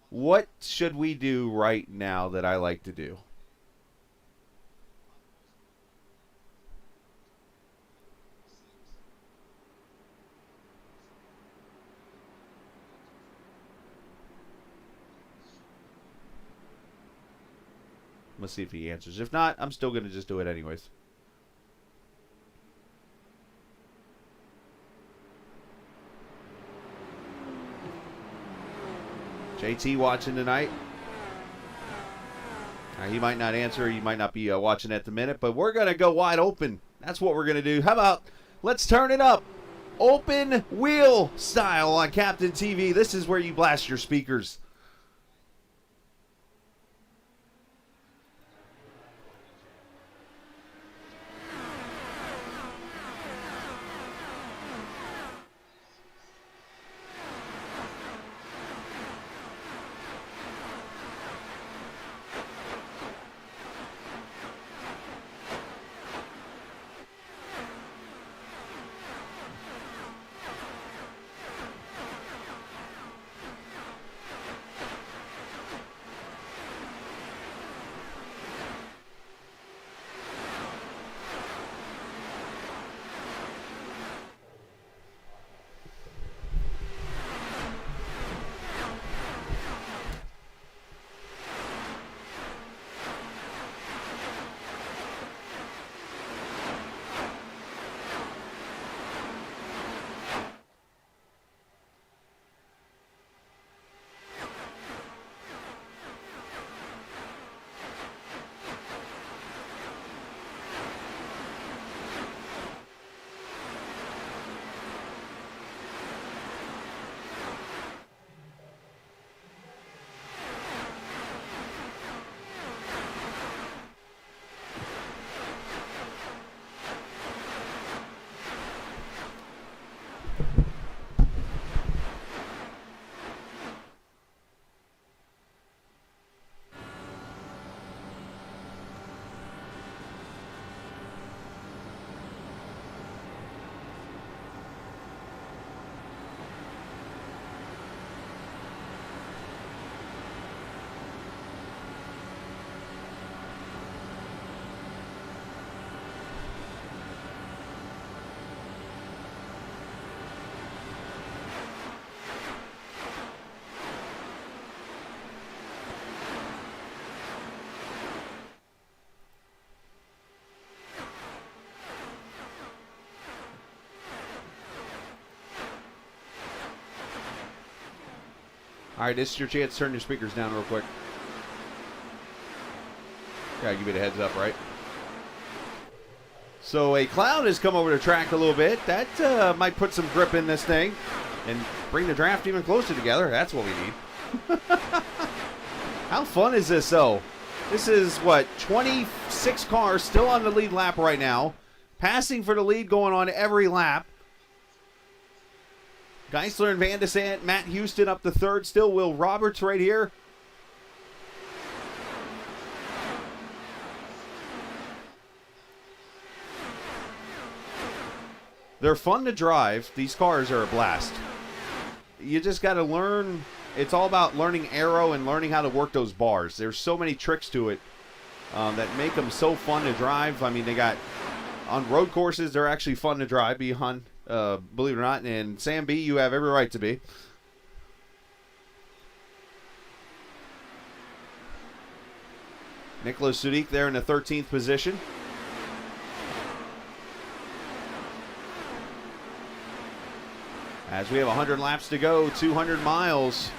what should we do right now that I like to do? Let's see if he answers. If not, I'm still going to just do it anyways. JT watching tonight. He might not answer. He might not be watching at the minute, but we're going to go wide open. That's what we're going to do. How about let's turn it up. Open wheel style on Captain TV. This is where you blast your speakers. All right, this is your chance to turn your speakers down real quick. Gotta give you the heads up, right? So a cloud has come over the track a little bit. That might put some grip in this thing and bring the draft even closer together. That's what we need. How fun is this, though? This is, what, 26 cars still on the lead lap right now. Passing for the lead going on every lap. Geisler and Van de Sant, Matt Houston up to third. Still Will Roberts right here. They're fun to drive. These cars are a blast. You just got to learn. It's all about learning aero and learning how to work those bars. There's so many tricks to it that make them so fun to drive. I mean, they got on road courses, they're actually fun to drive beyond, believe it or not. And Sam B, you have every right to be. Nicholas Sudik there in the 13th position. As we have 100 laps to go, 200 miles.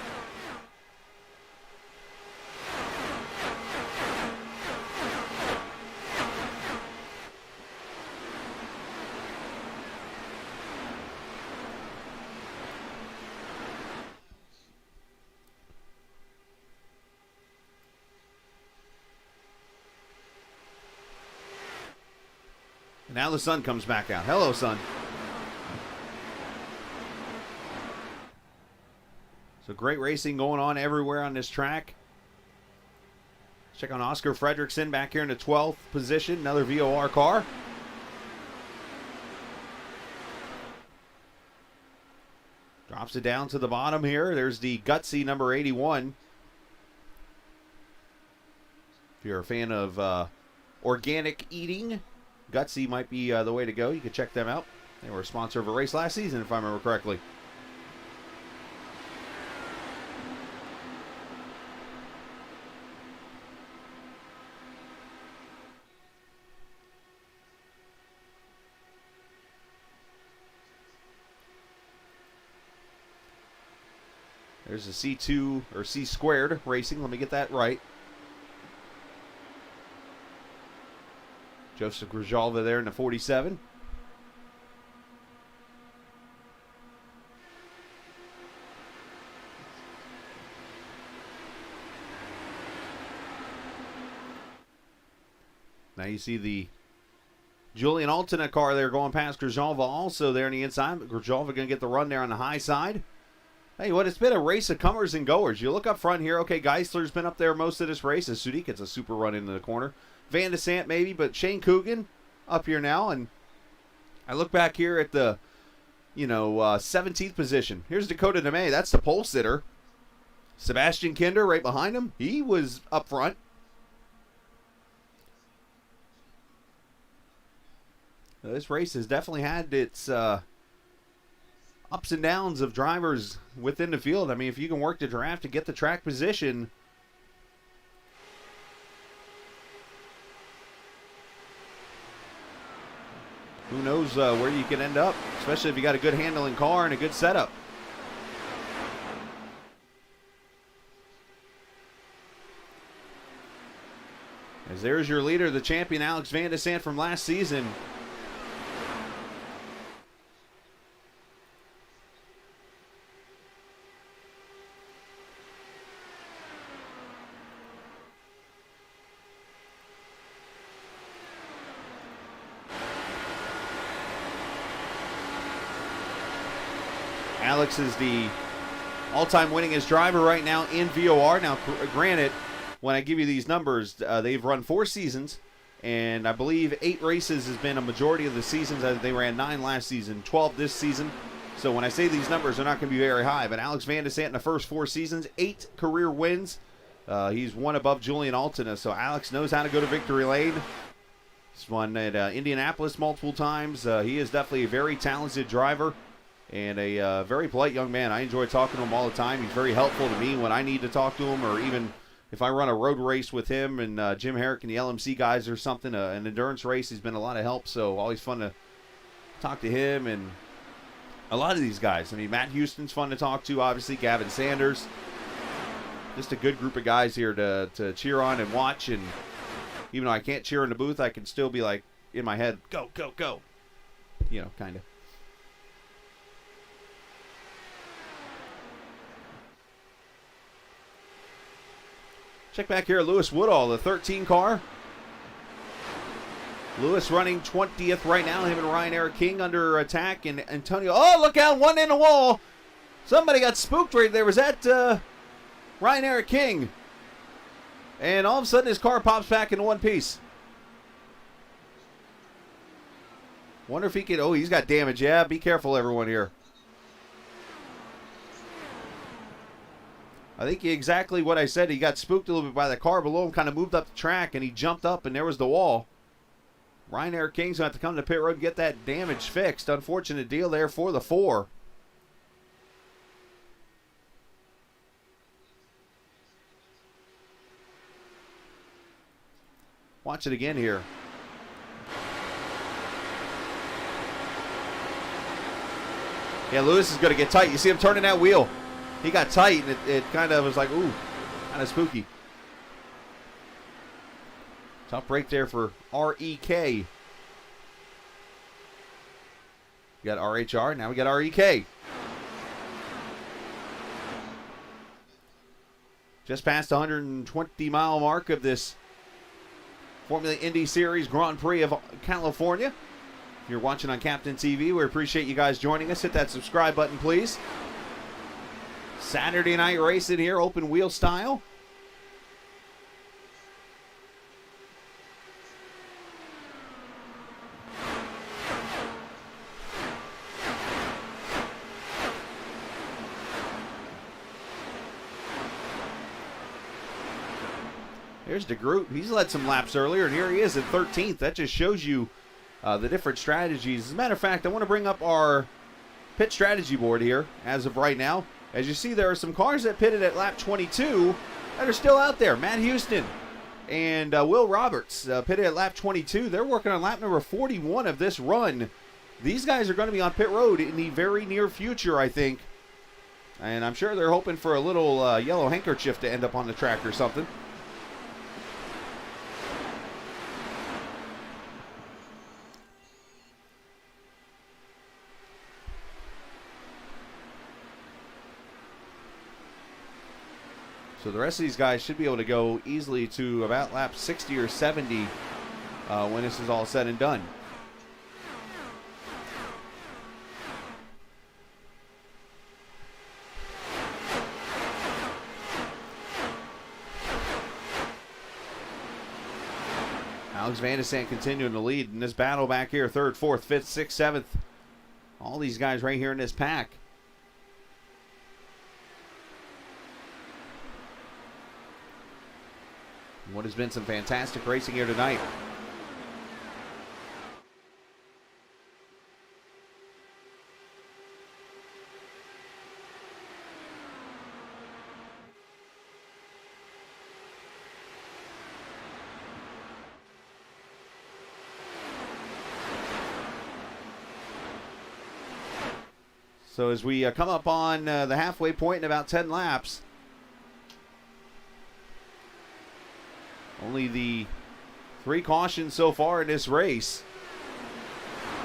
Now the sun comes back out. Hello, sun. So great racing going on everywhere on this track. Check on Oscar Fredrickson back here in the 12th position. Another VOR car. Drops it down to the bottom here. There's the Gutsy number 81. If you're a fan of organic eating, Gutsy might be the way to go. You can check them out. They were a sponsor of a race last season, if I remember correctly. There's a C2 or C squared racing. Let me get that right. Joseph Grijalva there in the 47. Now you see the Julian Altina car there going past Grijalva also there on the inside. But Grijalva going to get the run there on the high side. Hey, what, it's been a race of comers and goers. You look up front here. Okay, Geisler's been up there most of this race as Sudik gets a super run into the corner. Van de Sant maybe, but Shane Coogan up here now. And I look back here at the, 17th position. Here's Dakota DeMay. That's the pole sitter. Sebastian Kinder right behind him. He was up front. This race has definitely had its ups and downs of drivers within the field. I mean, if you can work the draft to get the track position, who knows where you can end up, especially if you got a good handling car and a good setup. As there's your leader, the champion Alex Van de Sant from last season. Alex is the all-time winningest driver right now in VOR. Now, granted, when I give you these numbers, they've run 4 seasons, and I believe 8 races has been a majority of the seasons. They ran 9 last season, 12 this season. So when I say these numbers, they're not going to be very high. But Alex Van de Sant in the first 4 seasons, 8 career wins. He's one above Julian Altina. So Alex knows how to go to victory lane. He's won at Indianapolis multiple times. He is definitely a very talented driver and a very polite young man. I enjoy talking to him all the time. He's very helpful to me when I need to talk to him, or even if I run a road race with him and Jim Herrick and the LMC guys or something, an endurance race. He's been a lot of help, so always fun to talk to him and a lot of these guys. I mean, Matt Houston's fun to talk to, obviously. Gavin Sanders. just a good group of guys here to cheer on and watch. And even though I can't cheer in the booth, I can still be like in my head, go, go, go. You know, kind of. Check back here, Lewis Woodall, the 13 car. Lewis running 20th right now. Him and Ryan Eric King under attack. And Antonio, oh, look out, one in the wall. Somebody got spooked right there. Was that Ryan Eric King? And all of a sudden his car pops back into one piece. Wonder if he could, oh, he's got damage. Yeah, be careful, everyone here. I think exactly what I said. He got spooked a little bit by the car below him, kind of moved up the track, and he jumped up, and there was the wall. Ryan Eric King's going to have to come to pit road and get that damage fixed. Unfortunate deal there for the 4. Watch it again here. Yeah, Lewis is going to get tight. You see him turning that wheel. He got tight, and it kind of was like, ooh, kind of spooky. Tough break there for REK. We got RHR, now we got REK. Just past the 120-mile mark of this Formula Indy Series Grand Prix of California. If you're watching on Captain TV, we appreciate you guys joining us. Hit that subscribe button, please. Saturday night racing here, open wheel style. There's DeGroot. He's led some laps earlier, and here he is at 13th. That just shows you the different strategies. As a matter of fact, I want to bring up our pit strategy board here as of right now. As you see, there are some cars that pitted at lap 22 that are still out there. Matt Houston and Will Roberts pitted at lap 22. They're working on lap number 41 of this run. These guys are going to be on pit road in the very near future, I think. And I'm sure they're hoping for a little yellow handkerchief to end up on the track or something. So the rest of these guys should be able to go easily to about lap 60 or 70 when this is all said and done. Alex Van de Sant continuing to lead in this battle back here. 3rd, 4th, 5th, 6th, 7th. All these guys right here in this pack. What has been some fantastic racing here tonight. So as we come up on the halfway point in about 10 laps, only the 3 cautions so far in this race.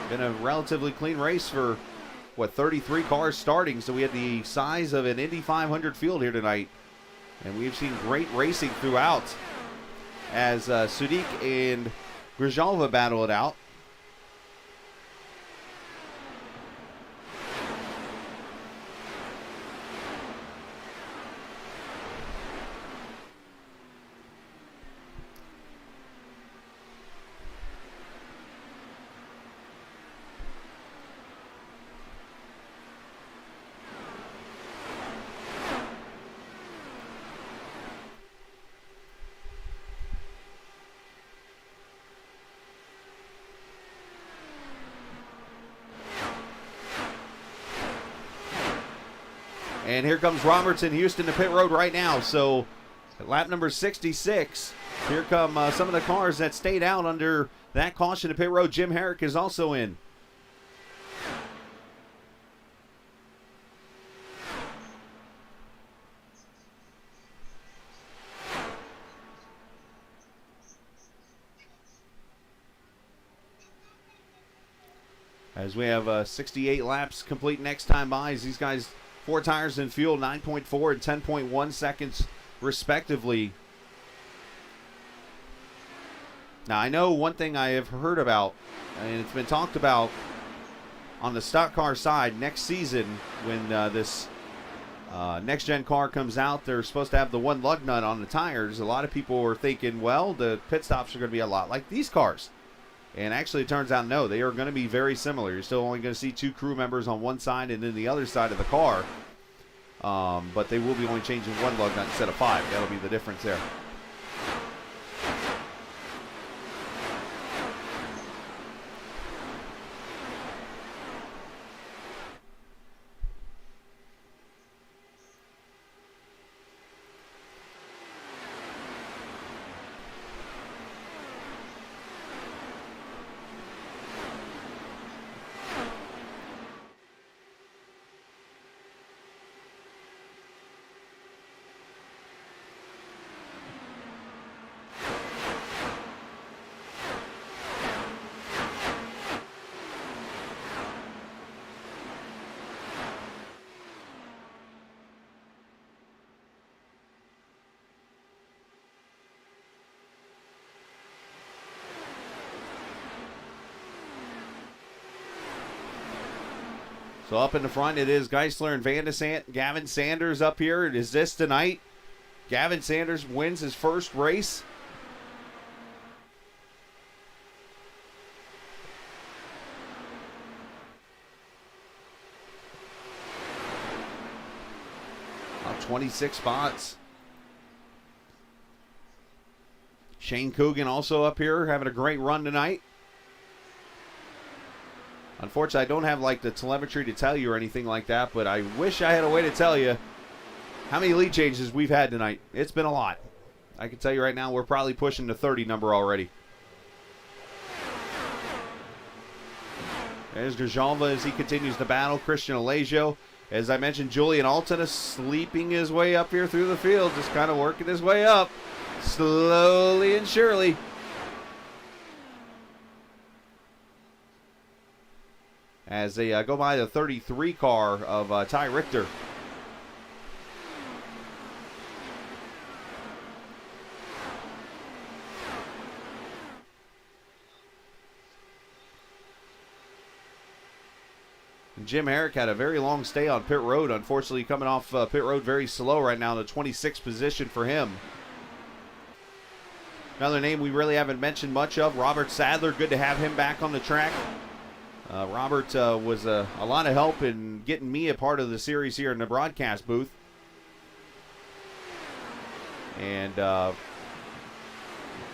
Been a relatively clean race for, 33 cars starting. So we had the size of an Indy 500 field here tonight. And we've seen great racing throughout as Sudik and Grijalva battle it out. And here comes Roberts in Houston to pit road right now. So at lap number 66, here come some of the cars that stayed out under that caution to pit road. Jim Herrick is also in. as we have 68 laps complete next time by. As these guys, 4 tires in fuel, 9.4 and 10.1 seconds respectively. Now, I know one thing I have heard about, and it's been talked about on the stock car side, next season when this next-gen car comes out, they're supposed to have the one lug nut on the tires. A lot of people were thinking, well, the pit stops are going to be a lot like these cars. And actually, it turns out, no, they are going to be very similar. You're still only going to see 2 crew members on one side and then the other side of the car. But they will be only changing one lug nut instead of 5. That'll be the difference there. So up in the front, it is Geisler and Gavin Sanders up here. Is this tonight? Gavin Sanders wins his first race. About 26 spots. Shane Coogan also up here having a great run tonight. Unfortunately, I don't have like the telemetry to tell you or anything like that, but I wish I had a way to tell you how many lead changes we've had tonight. It's been a lot. I can tell you right now, we're probably pushing the 30 number already. There's Grijalva as he continues to battle. Christian Allegio. As I mentioned, Julian Alton is sleeping his way up here through the field, just kind of working his way up, slowly and surely. As they go by the 33 car of Ty Richter. And Jim Herrick had a very long stay on pit road. Unfortunately, coming off pit road very slow right now, the 26th position for him. Another name we really haven't mentioned much of, Robert Sadler. Good to have him back on the track. Robert was a lot of help in getting me a part of the series here in the broadcast booth. And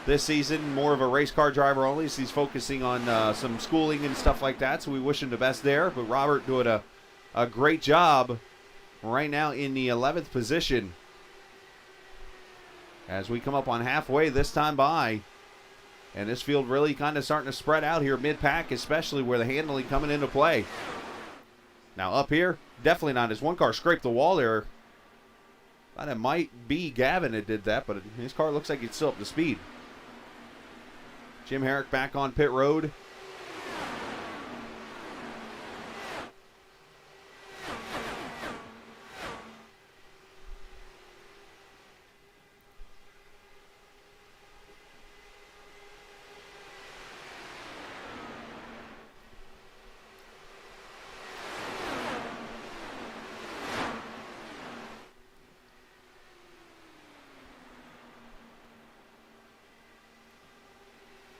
this season, more of a race car driver only, so he's focusing on some schooling and stuff like that, so we wish him the best there. But Robert doing a great job right now in the 11th position. As we come up on halfway this time by. And this field really kind of starting to spread out here mid-pack, especially where the handling coming into play. Now up here, definitely not. As one car scraped the wall there. Thought it might be Gavin that did that, but his car looks like it's still up to speed. Jim Herrick back on pit road.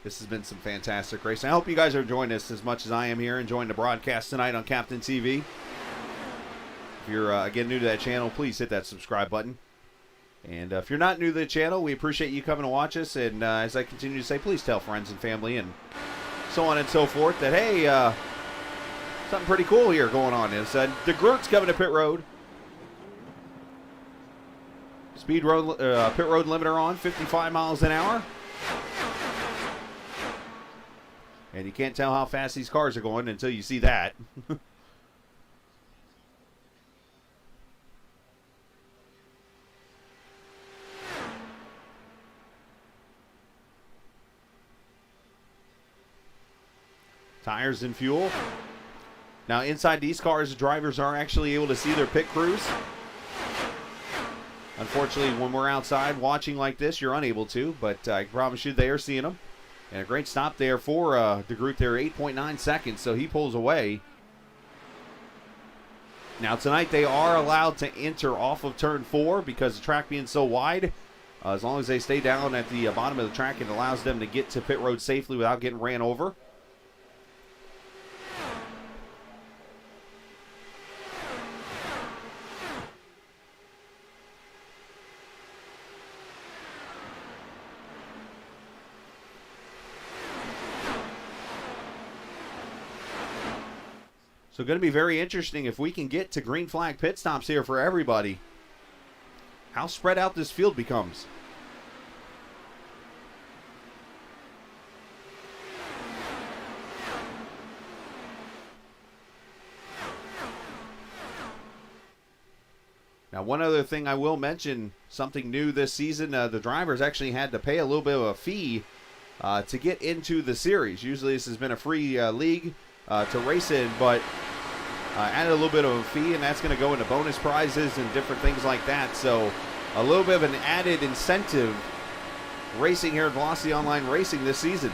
This has been some fantastic racing. I hope you guys are enjoying this as much as I am here, enjoying the broadcast tonight on Captain TV. If you're, again, new to that channel, please hit that subscribe button. And if you're not new to the channel, we appreciate you coming to watch us. And as I continue to say, please tell friends and family and so on and so forth that, hey, something pretty cool here going on. Is DeGroot's coming to pit road. Pit road limiter on, 55 miles an hour. And you can't tell how fast these cars are going until you see that. Tires and fuel. Now, inside these cars, the drivers are actually able to see their pit crews. Unfortunately, when we're outside watching like this, you're unable to, but I promise you they are seeing them. And a great stop there for De Groot there, 8.9 seconds, so he pulls away. Now, tonight they are allowed to enter off of turn 4 because the track being so wide. As long as they stay down at the bottom of the track, it allows them to get to pit road safely without getting ran over. So going to be very interesting if we can get to green flag pit stops here for everybody. How spread out this field becomes. Now, one other thing I will mention, something new this season, the drivers actually had to pay a little bit of a fee to get into the series. Usually this has been a free league to race in, but added a little bit of a fee, and that's going to go into bonus prizes and different things like that. So a little bit of an added incentive racing here at Velocity Online Racing this season.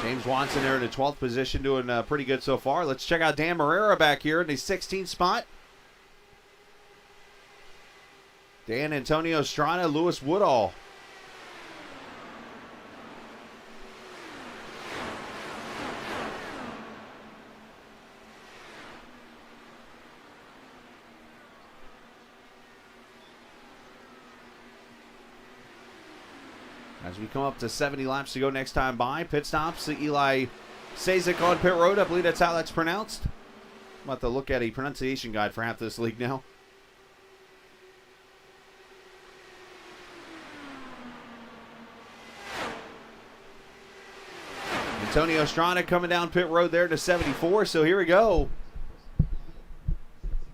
James Watson there in the 12th position, doing pretty good so far. Let's check out Dan Marrera back here in the 16th spot. Dan, Antonio Estrada, Lewis Woodall. As we come up to 70 laps to go next time by. Pit stops, Eli Sazik on pit road. I believe that's how that's pronounced. I'm about to look at a pronunciation guide for half this league now. Antonio Estrada coming down pit road there to 74, so here we go.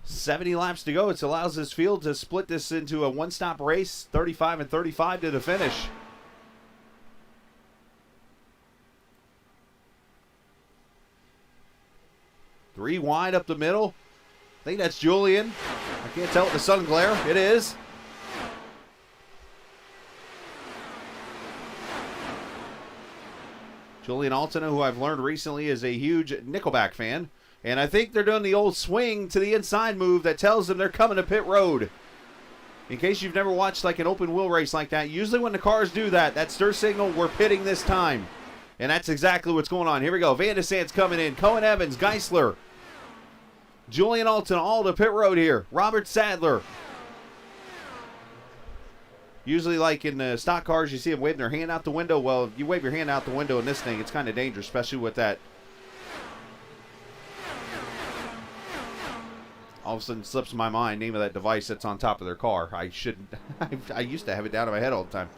70 laps to go. It allows this field to split this into a one-stop race, 35 and 35 to the finish. Three wide up the middle. I think that's Julian. I can't tell with the sun glare. It is. Julian Altena, who I've learned recently is a huge Nickelback fan. And I think they're doing the old swing to the inside move that tells them they're coming to pit road. In case you've never watched like an open wheel race like that, usually when the cars do that, that's their signal, we're pitting this time. And that's exactly what's going on. Here we go. Van de Sant's coming in. Cohen Evans, Geisler. Julian Alton, all to pit road here. Robert Sadler. Usually like in the stock cars, you see them waving their hand out the window. Well, if you wave your hand out the window in this thing, it's kind of dangerous, especially with that. All of a sudden slips my mind, name of that device that's on top of their car. I shouldn't. I used to have it down in my head all the time.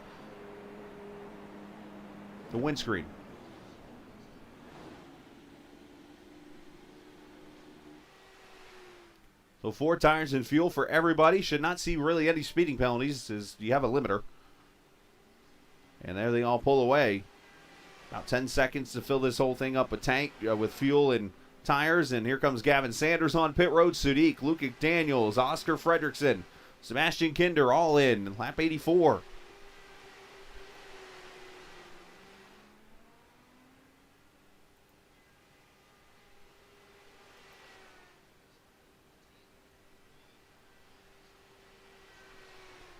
The windscreen. So 4 tires and fuel for everybody. Should not see really any speeding penalties as you have a limiter. And there they all pull away. About 10 seconds to fill this whole thing up with tank with fuel and tires. And here comes Gavin Sanders on pit road. Sadiq, Luke Daniels, Oscar Fredrickson, Sebastian Kinder all in. Lap 84.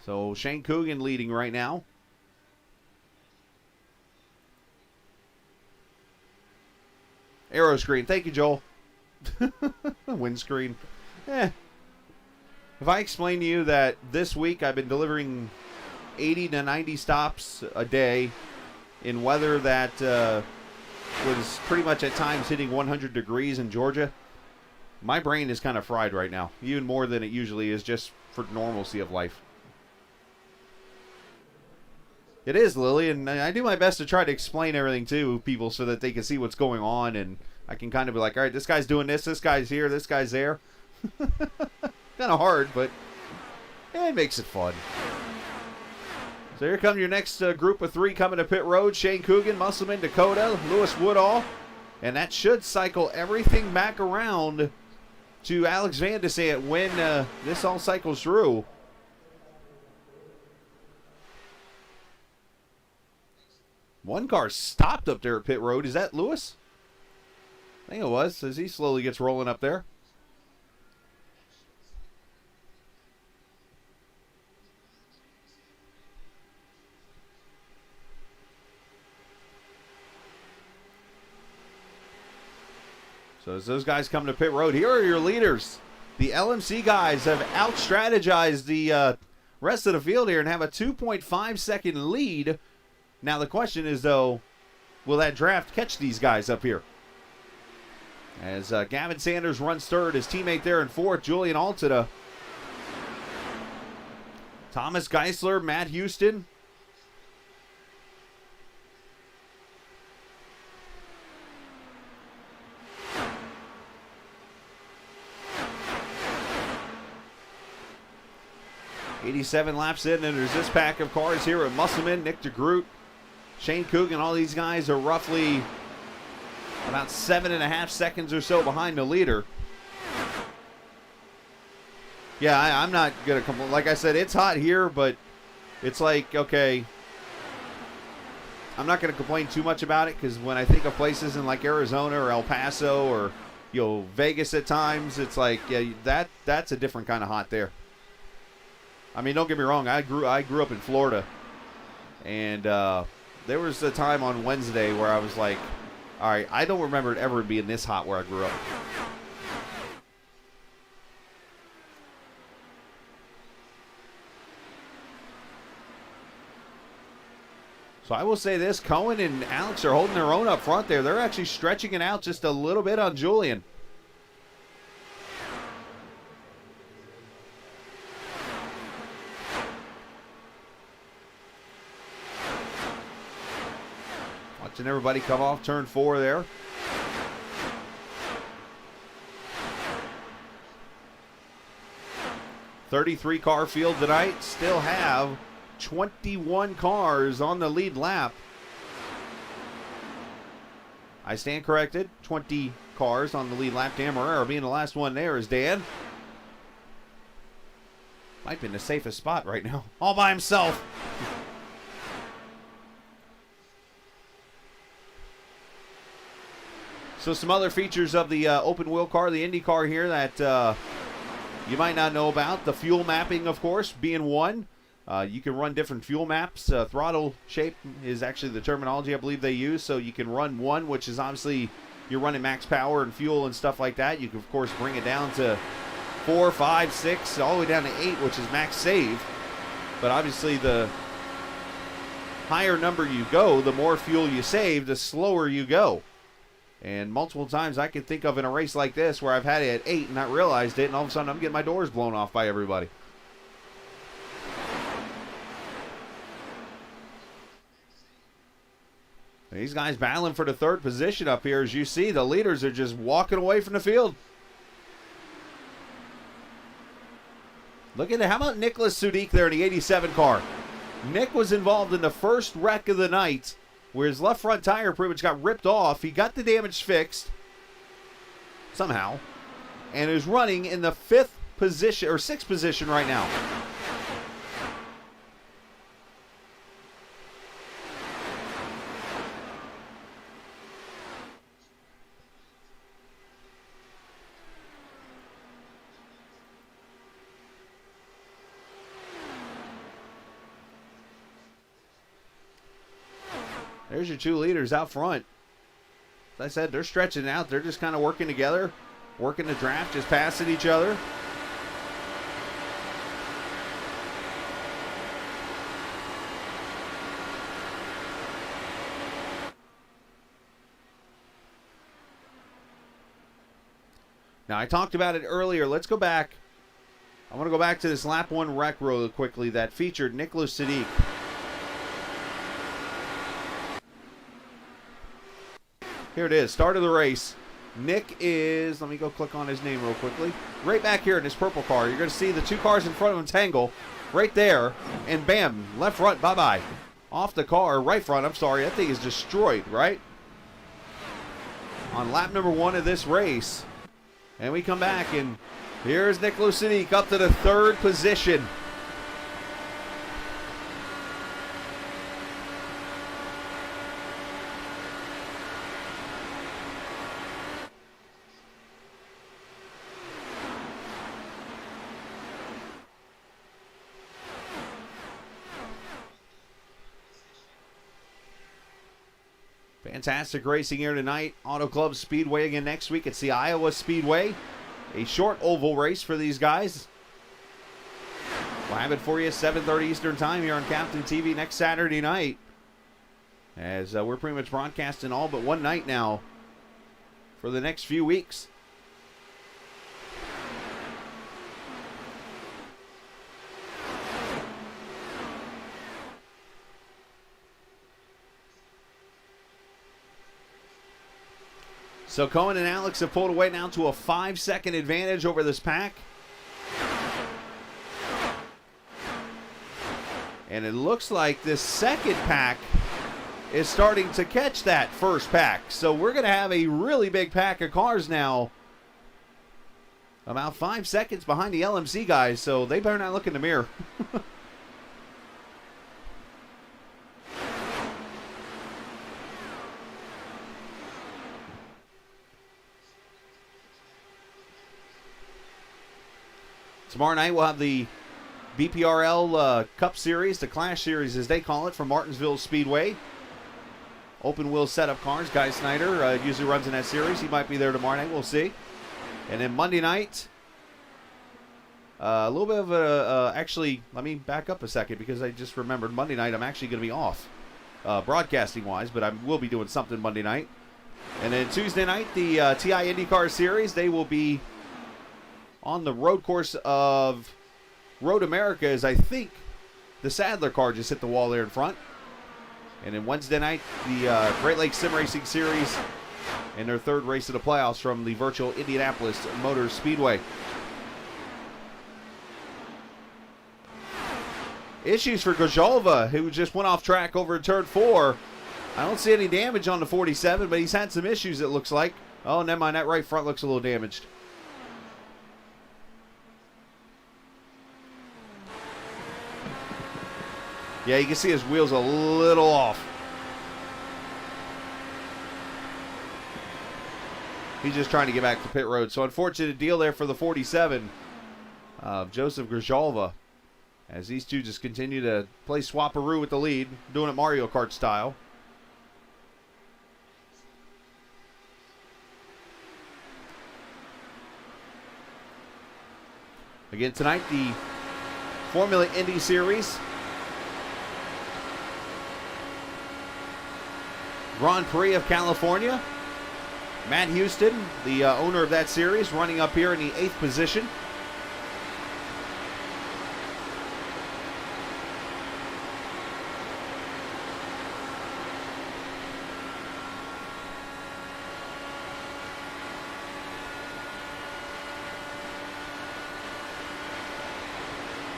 So Shane Coogan leading right now. Aero screen. Thank you, Joel. Windscreen. If I explain to you that this week I've been delivering 80 to 90 stops a day in weather that was pretty much at times hitting 100 degrees in Georgia, my brain is kind of fried right now. Even more than it usually is just for normalcy of life. It is, Lily, and I do my best to try to explain everything to people so that they can see what's going on and I can kind of be like, all right, this guy's doing this guy's here, this guy's there. Kind of hard, but it makes it fun. So here come your next group of 3 coming to pit road. Shane Coogan, Musselman, Dakota, Lewis Woodall. And that should cycle everything back around to Alex Van de Sant when this all cycles through. One car stopped up there at pit road. Is that Lewis? I think it was, as he slowly gets rolling up there. So as those guys come to pit road, here are your leaders. The LMC guys have out-strategized the rest of the field here and have a 2.5 second lead. Now the question is, though, will that draft catch these guys up here? As Gavin Sanders runs third, his teammate there in fourth, Julian Altada. Thomas Geisler, Matt Houston. .87 laps in, and there's this pack of cars here with Musselman, Nick DeGroot, Shane Coogan. All these guys are roughly about 7.5 seconds or so behind the leader. Yeah, I'm not going to complain. Like I said, it's hot here, but it's like, okay, I'm not going to complain too much about it, because when I think of places in like Arizona or El Paso or, you know, Vegas at times, it's like, yeah, that's a different kind of hot there. I mean, don't get me wrong, I grew up in Florida, and there was a time on Wednesday where I was like, all right, I don't remember it ever being this hot where I grew up. So I will say this, Cohen and Alex are holding their own up front there. They're actually stretching it out just a little bit on Julian. Watching everybody come off turn 4 there. .33 car field tonight. Still have 21 cars on the lead lap. I stand corrected. 20 cars on the lead lap. Dan Marrero being the last one there is Dan. Might be in the safest spot right now. All by himself. So some other features of the open wheel car, the IndyCar here that you might not know about. The fuel mapping, of course, being one. You can run different fuel maps. Throttle shape is actually the terminology I believe they use. So you can run 1, which is obviously you're running max power and fuel and stuff like that. You can, of course, bring it down to 4, 5, 6, all the way down to 8, which is max save. But obviously the higher number you go, the more fuel you save, the slower you go. And multiple times I can think of in a race like this where I've had it at 8 and not realized it, and all of a sudden I'm getting my doors blown off by everybody. These guys battling for the 3rd position up here. As you see, the leaders are just walking away from the field. Look at that. How about Nicholas Sudik there in the 87 car? Nick was involved in the first wreck of the night, where his left front tire pretty much got ripped off. He got the damage fixed somehow and is running in the 5th position or 6th position right now. There's your 2 leaders out front. As I said, they're stretching out. They're just kind of working together, working the draft, just passing each other. Now, I talked about it earlier. Let's go back. I want to go back to this lap 1 wreck really quickly that featured Nicholas Sudik. Here it is, start of the race. Nick is, let me go click on his name real quickly. Right back here in this purple car. You're going to see the two cars in front of him tangle right there. And bam, left front, bye-bye. Off the car, right front, I'm sorry. That thing is destroyed, right? On lap number 1 of this race. And we come back, and here's Nick Lucinique up to the 3rd position. Fantastic racing here tonight. Auto Club Speedway again next week. It's the Iowa Speedway. A short oval race for these guys. We'll have it for you 7:30 Eastern Time here on Captain TV next Saturday night. As we're pretty much broadcasting all but one night now for the next few weeks. So Cohen and Alex have pulled away now to a 5-second advantage over this pack. And it looks like this second pack is starting to catch that first pack. So we're going to have a really big pack of cars now. About 5 seconds behind the LMC guys, so they better not look in the mirror. Tomorrow night we'll have the BPRL Cup Series, the Clash Series as they call it, from Martinsville Speedway. Open wheel setup cars. Guy Snyder usually runs in that series. He might be there tomorrow night. We'll see. And then Monday night, a little bit of a, actually, let me back up a second because I just remembered Monday night I'm actually going to be off broadcasting-wise, but I will be doing something Monday night. And then Tuesday night, the TI IndyCar Series, they will be on the road course of Road America, as I think the Sadler car just hit the wall there in front. And then Wednesday night, the Great Lakes Sim Racing Series and their 3rd race of the playoffs from the virtual Indianapolis Motor Speedway. Issues for Grijalva, who just went off track over in turn 4. I don't see any damage on the 47, but he's had some issues, it looks like. Oh, never mind, that right front looks a little damaged. Yeah, you can see his wheels a little off. He's just trying to get back to pit road. So unfortunate deal there for the 47 of Joseph Grijalva, as these two just continue to play swap-a-roo with the lead, doing it Mario Kart style. Again tonight, the Formula Indy Series Grand Prix of California. Matt Houston, the owner of that series, running up here in the 8th position.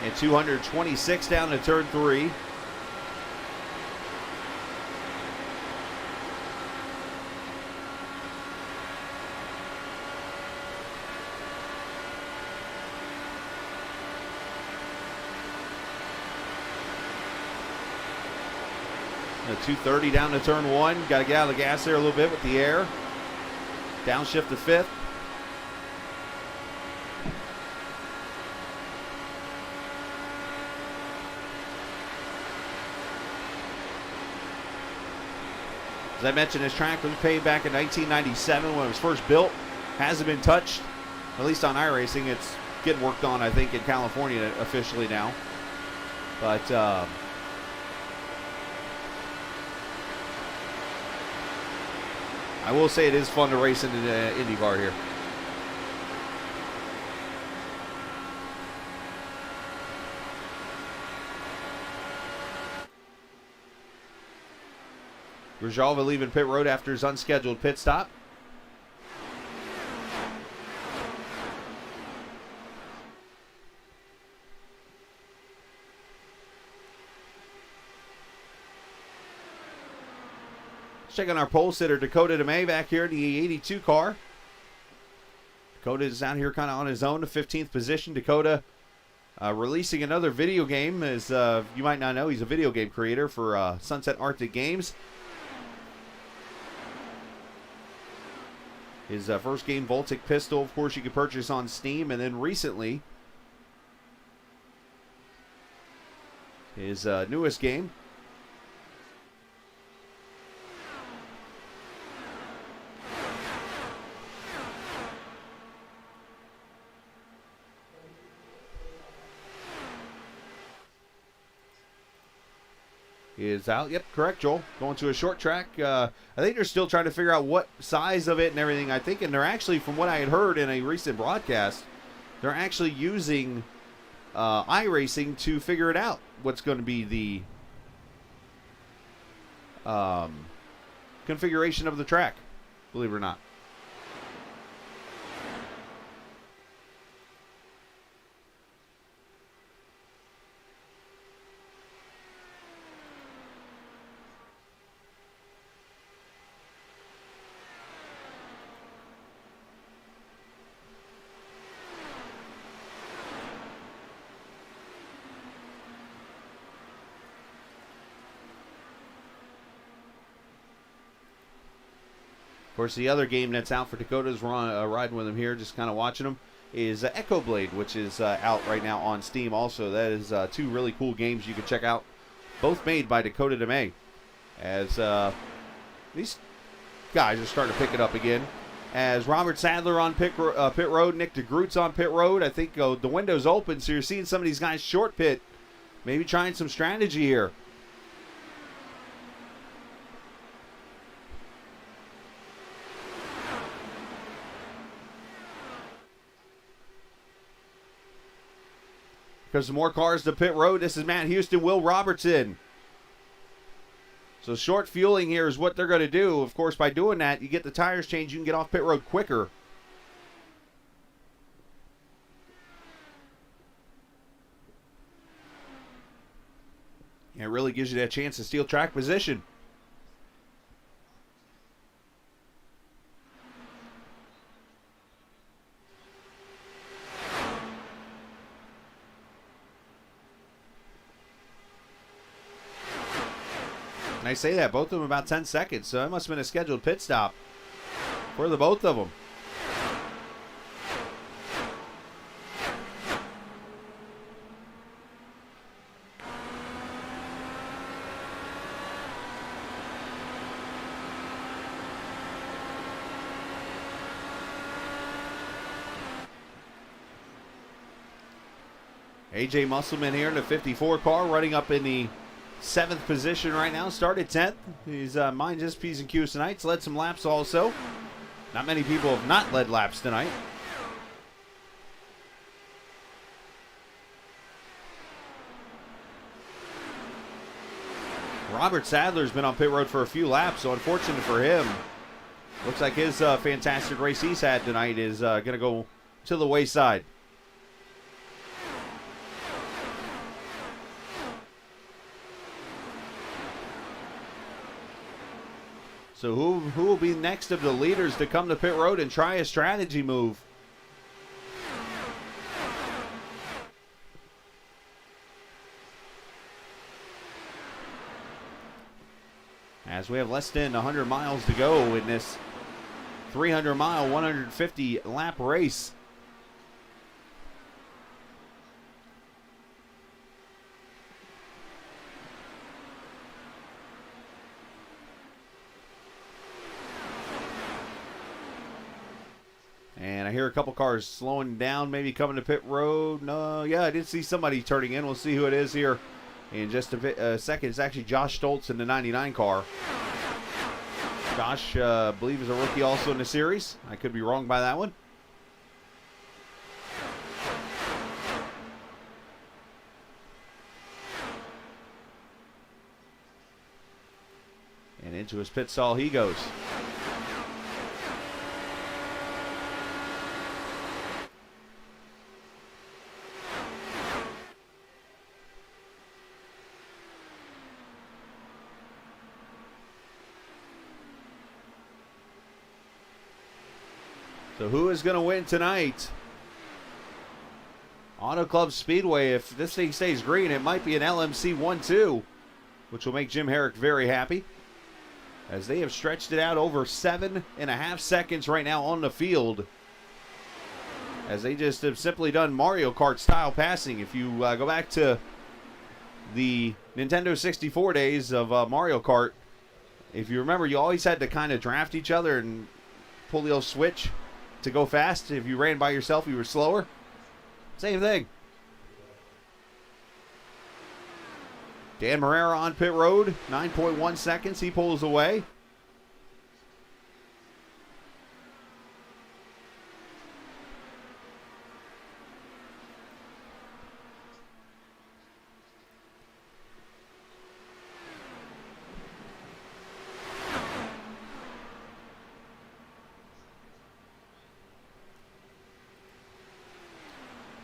And 226 down to turn 3. The 230 down to turn 1. Got to get out of the gas there a little bit with the air. Downshift to 5th. As I mentioned, this track was paved back in 1997 when it was first built. Hasn't been touched, at least on iRacing. It's getting worked on, I think, in California officially now. But I will say it is fun to race in the IndyCar here. Grijalva leaving pit road after his unscheduled pit stop. check on our pole sitter, Dakota DeMay, back here in the 82 car. Dakota is out here kind of on his own, the 15th position. Dakota releasing another video game. As you might not know, he's a video game creator for Sunset Arctic Games. His first game, Voltic Pistol, of course, you can purchase on Steam. And then recently, his newest game, is out. Yep, correct, Joel. Going to a short track. I think they're still trying to figure out what size of it and everything. I think, and they're actually, from what I had heard in a recent broadcast, they're actually using iRacing to figure it out. What's going to be the configuration of the track, believe it or not. Of course, the other game that's out for Dakota's riding with him here, just kind of watching him, is Echo Blade, which is out right now on Steam also. That is two really cool games you can check out, both made by Dakota DeMay. As these guys are starting to pick it up again. As Robert Sadler on pit road, Nick DeGroot's on pit road. I think the window's open, so you're seeing some of these guys short pit, maybe trying some strategy here. Because some more cars to pit road. This is Matt Houston, Will Robertson. So short fueling here is what they're going to do. Of course, by doing that, you get the tires changed. You can get off pit road quicker. And it really gives you that chance to steal track position. I say that, both of them about 10 seconds, so it must have been a scheduled pit stop for the both of them. AJ Musselman here in the 54 car, running up in the 7th position right now. Started 10th. He's mined his P's and Q's tonight. He's led some laps also. Not many people have not led laps tonight. Robert Sadler's been on pit road for a few laps, so unfortunate for him. Looks like his fantastic race he's had tonight is going to go to the wayside. So who will be next of the leaders to come to pit road and try a strategy move? As we have less than 100 miles to go in this 300-mile, 150-lap race. And I hear a couple cars slowing down, maybe coming to pit road. No, yeah, I did see somebody turning in. We'll see who it is here in just a second. It's actually Josh Stoltz in the 99 car. Josh, I believe, is a rookie also in the series. I could be wrong by that one. And into his pit stall he goes. So who is going to win tonight? Auto Club Speedway, if this thing stays green, it might be an LMC 1-2, which will make Jim Herrick very happy, as they have stretched it out over 7.5 seconds right now on the field, as they just have simply done Mario Kart style passing. If you go back to the Nintendo 64 days of Mario Kart, if you remember, you always had to kind of draft each other and pull the old switch to go fast. If you ran by yourself, you were slower. Same thing. Dan Marrera on pit road, 9.1 seconds. He pulls away.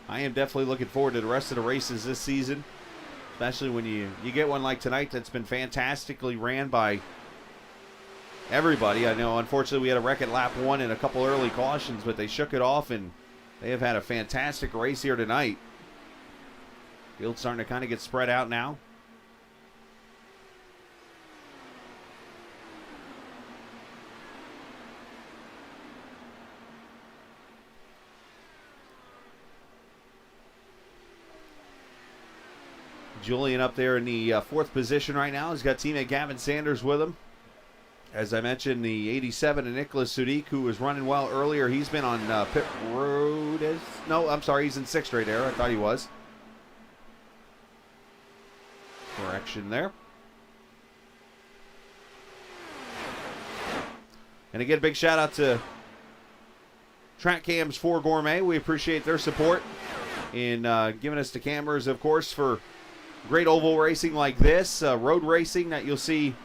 I am definitely looking forward to the rest of the races this season, especially when you get one like tonight that's been fantastically ran by everybody. I know, unfortunately, we had a wreck at lap 1 and a couple early cautions, but they shook it off, and they have had a fantastic race here tonight. Field's starting to kind of get spread out now. Julian up there in the 4th position right now. He's got teammate Gavin Sanders with him. As I mentioned, the 87 and Nicholas Sudik, who was running well earlier, he's been on pit road. No, I'm sorry, he's in 6th right there. I thought he was. Correction there. And again, big shout out to Track Cams 4 Gourmet. We appreciate their support in giving us the cameras, of course, for great oval racing like this, road racing that you'll see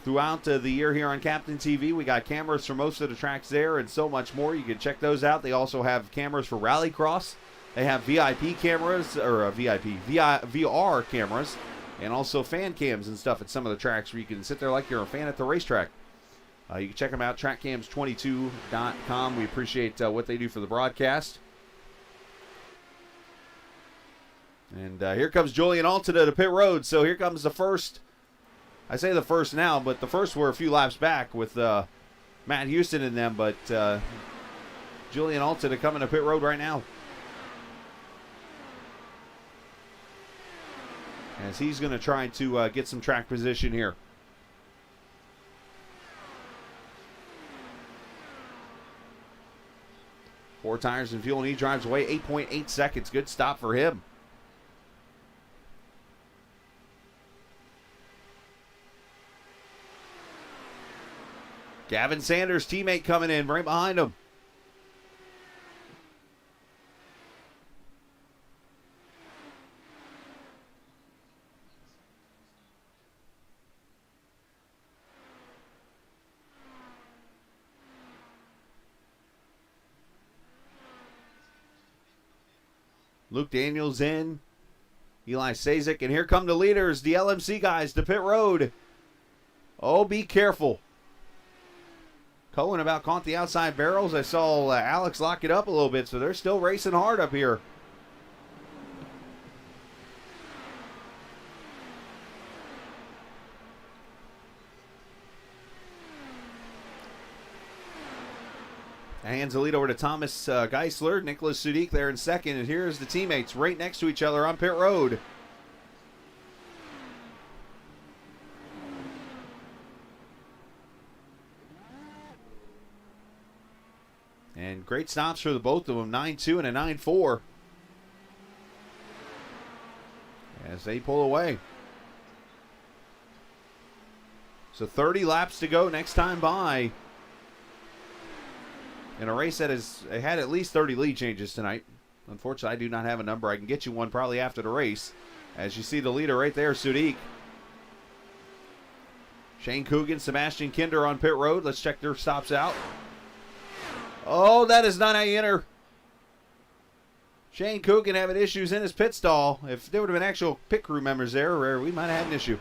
throughout the year here on Captain TV. We got cameras for most of the tracks there and so much more. You can check those out. They also have cameras for Rallycross. They have VIP cameras, or VOR cameras, and also fan cams and stuff at some of the tracks where you can sit there like you're a fan at the racetrack. You can check them out, trackcams22.com. We appreciate what they do for the broadcast. And here comes Julian Alton to the pit road. So here comes the first. I say the first now, but the first were a few laps back with Matt Houston in them. But Julian Alton to come in the pit road right now, as he's going to try to get some track position here. Four tires and fuel, and he drives away 8.8 seconds. Good stop for him. Gavin Sanders, teammate, coming in right behind him. Luke Daniels in. Eli Sazik, and here come the leaders, the LMC guys, to pit road. Oh, be careful. Cohen about caught the outside barrels. I saw Alex lock it up a little bit, so they're still racing hard up here. Hands the lead over to Thomas Geisler. Nicholas Sudik there in second, and here's the teammates right next to each other on pit road. And great stops for the both of them, 9.2 and a 9.4. As they pull away. So 30 laps to go next time by. In a race that has had at least 30 lead changes tonight. Unfortunately, I do not have a number. I can get you one probably after the race. As you see the leader right there, Sudik. Shane Coogan, Sebastian Kinder on pit road. Let's check their stops out. Oh, that is not how you enter. Shane Coogan having issues in his pit stall. If there would have been actual pit crew members there, we might have had an issue.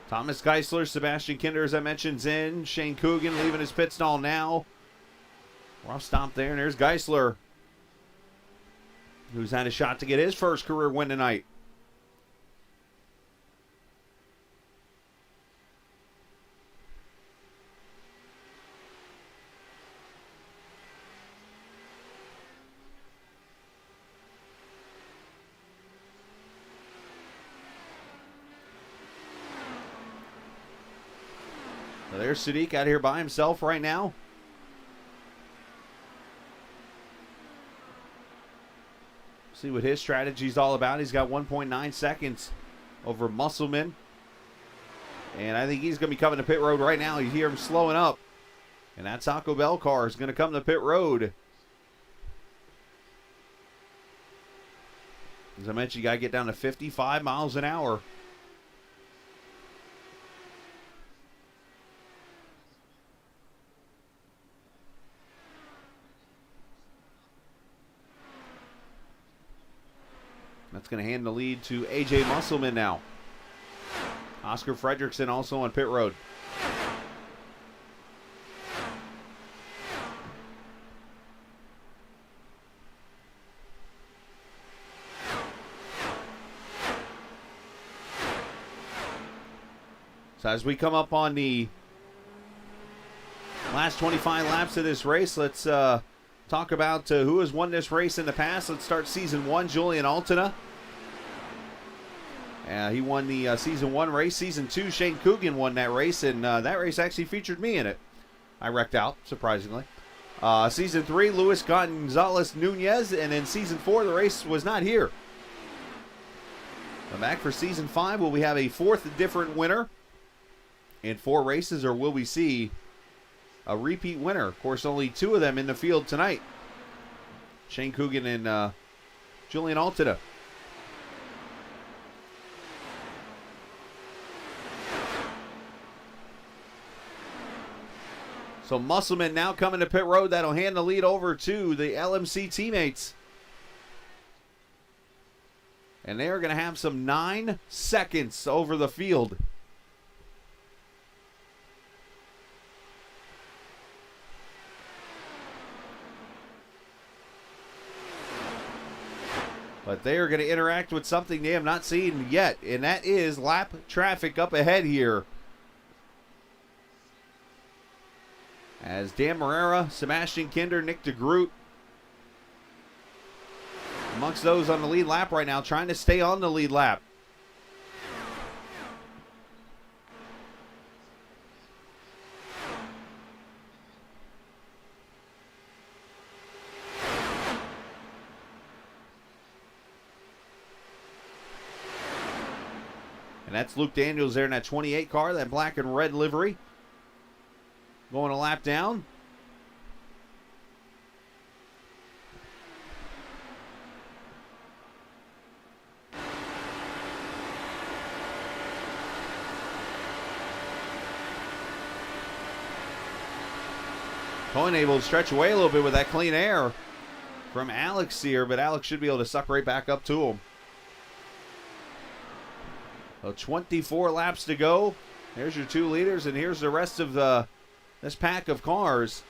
Thomas Geisler, Sebastian Kinder, as I mentioned, is in. Shane Coogan leaving his pit stall now. Rough stop there, and there's Geisler, who's had a shot to get his first career win tonight. So there's Sadiq out here by himself right now. See what his strategy's all about. He's got 1.9 seconds over Musselman. And I think he's going to be coming to pit road right now. You hear him slowing up. And that Taco Bell car is going to come to pit road. As I mentioned, you got to get down to 55 miles an hour. That's going to hand the lead to A.J. Musselman now. Oscar Fredrickson also on pit road. So as we come up on the last 25 laps of this race, let's talk about who has won this race in the past. Let's start season 1, Julian Altina. He won the season 1 race. Season 2, Shane Coogan won that race, and that race actually featured me in it. I wrecked out, surprisingly. Season 3, Luis Gonzalez Nunez, and in season 4, the race was not here. But back for season 5, will we have a 4th different winner in 4 races, or will we see a repeat winner? Of course, only 2 of them in the field tonight. Shane Coogan and Julian Altina. So Musselman now coming to pit road. That'll hand the lead over to the LMC teammates. And they're going to have some 9 seconds over the field. But they are going to interact with something they have not seen yet, and that is lap traffic up ahead here. As Dan Morera, Sebastian Kinder, Nick DeGroot, amongst those on the lead lap right now, trying to stay on the lead lap. And that's Luke Daniels there in that 28 car, that black and red livery. Going a lap down. Cohen able to stretch away a little bit with that clean air from Alex here, but Alex should be able to suck right back up to him. So 24 laps to go. There's your 2 leaders, and here's the rest of this pack of cars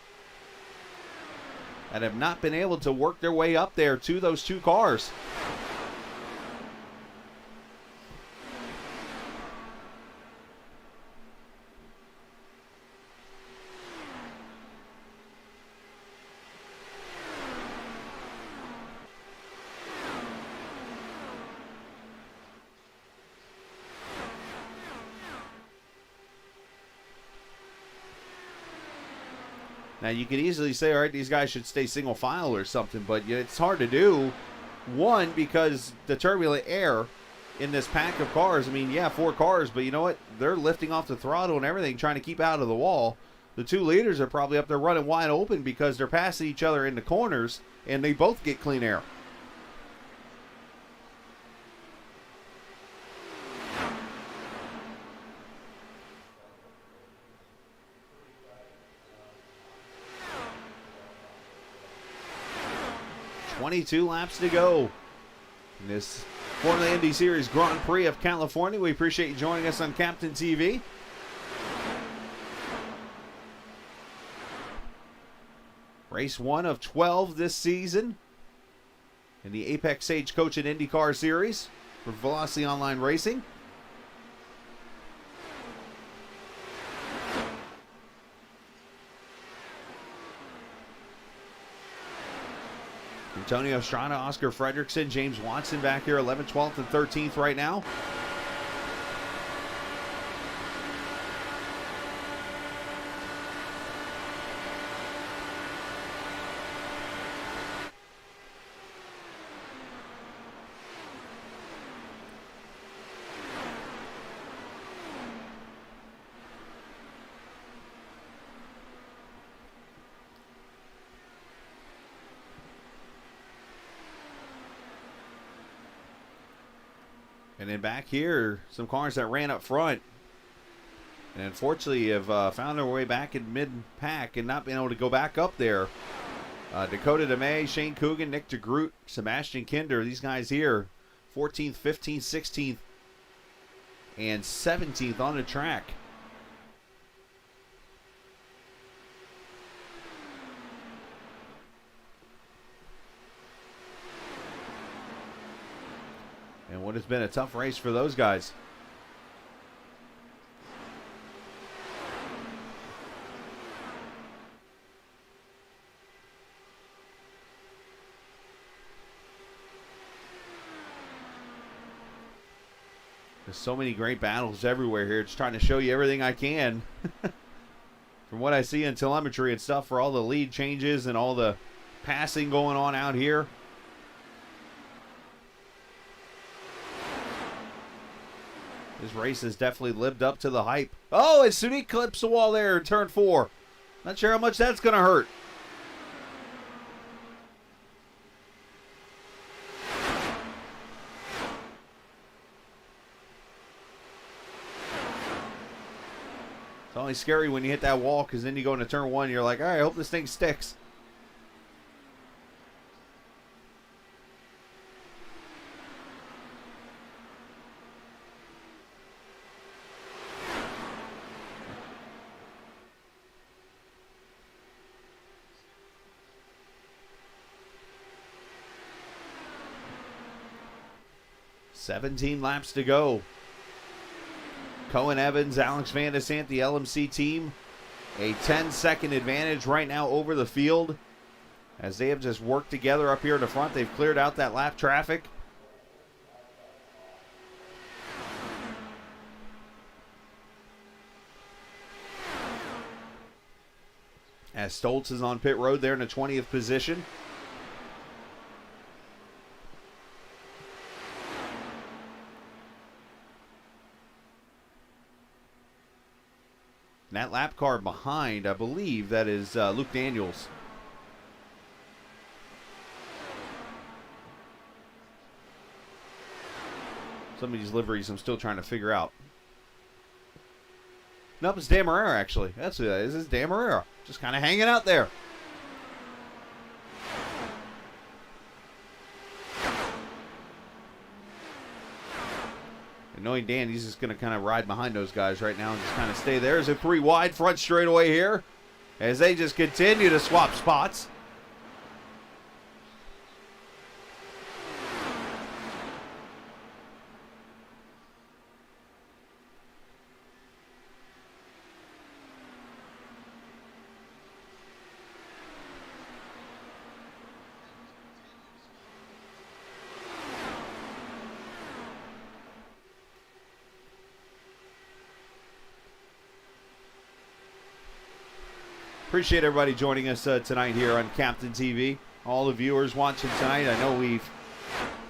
that have not been able to work their way up there to those 2 cars. Now, you could easily say, all right, these guys should stay single file or something, but it's hard to do. One, because the turbulent air in this pack of cars, I mean, yeah, 4 cars, but you know what? They're lifting off the throttle and everything, trying to keep out of the wall. The 2 leaders are probably up there running wide open because they're passing each other in the corners, and they both get clean air. .22 laps to go in this Formula Indy Series Grand Prix of California. We appreciate you joining us on Captain TV. Race 1 of 12 this season in the Apex Stagecoach and IndyCar Series for Velocity Online Racing. Antonio Estrada, Oscar Fredrickson, James Watson back here 11th, 12th, and 13th right now. And then back here, some cars that ran up front and unfortunately have found their way back in mid-pack and not been able to go back up there. Dakota DeMay, Shane Coogan, Nick DeGroot, Sebastian Kinder, these guys here, 14th, 15th, 16th, and 17th on the track. And what has been a tough race for those guys. There's so many great battles everywhere here. Just trying to show you everything I can from what I see in telemetry and stuff for all the lead changes and all the passing going on out here. This race has definitely lived up to the hype. Oh, and Sunique clips the wall there in turn 4. Not sure how much that's going to hurt. It's only scary when you hit that wall because then you go into turn 1 and you're like, all right, I hope this thing sticks. $17 laps to go. Cohen Evans, Alex Van de Sant, the LMC team, a 10-second advantage right now over the field as they have just worked together up here in the front. They've cleared out that lap traffic. As Stoltz is on pit road there in the 20th position. That lap car behind, I believe that is Luke Daniels. Some of these liveries I'm still trying to figure out. Nope, it's Dan Marrera actually. That's who that is. It's Dan Marrera. Just kind of hanging out there. And knowing Dan, he's just going to kind of ride behind those guys right now and just kind of stay there. There's a 3 wide front straightaway here as they just continue to swap spots. Appreciate everybody joining us tonight here on Captain TV. All the viewers watching tonight. I know we've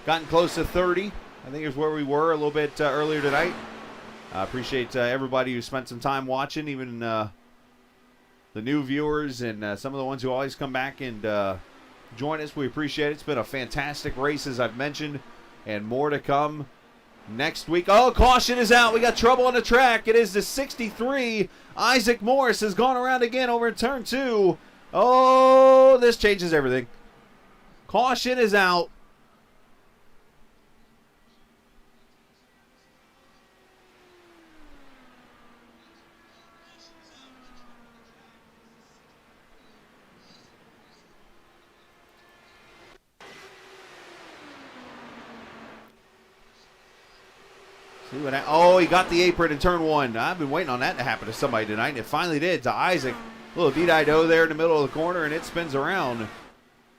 gotten close to 30. I think is where we were a little bit earlier tonight. I appreciate everybody who spent some time watching, even the new viewers and some of the ones who always come back and join us. We appreciate it. It's been a fantastic race, as I've mentioned, and more to come next week. Oh, caution is out. We got trouble on the track. It is the 63. Isaac Morris has gone around again over in turn 2. Oh, this changes everything. Caution is out. Oh, he got the apron in turn 1. I've been waiting on that to happen to somebody tonight, and it finally did to Isaac. A little D-do there in the middle of the corner, and it spins around.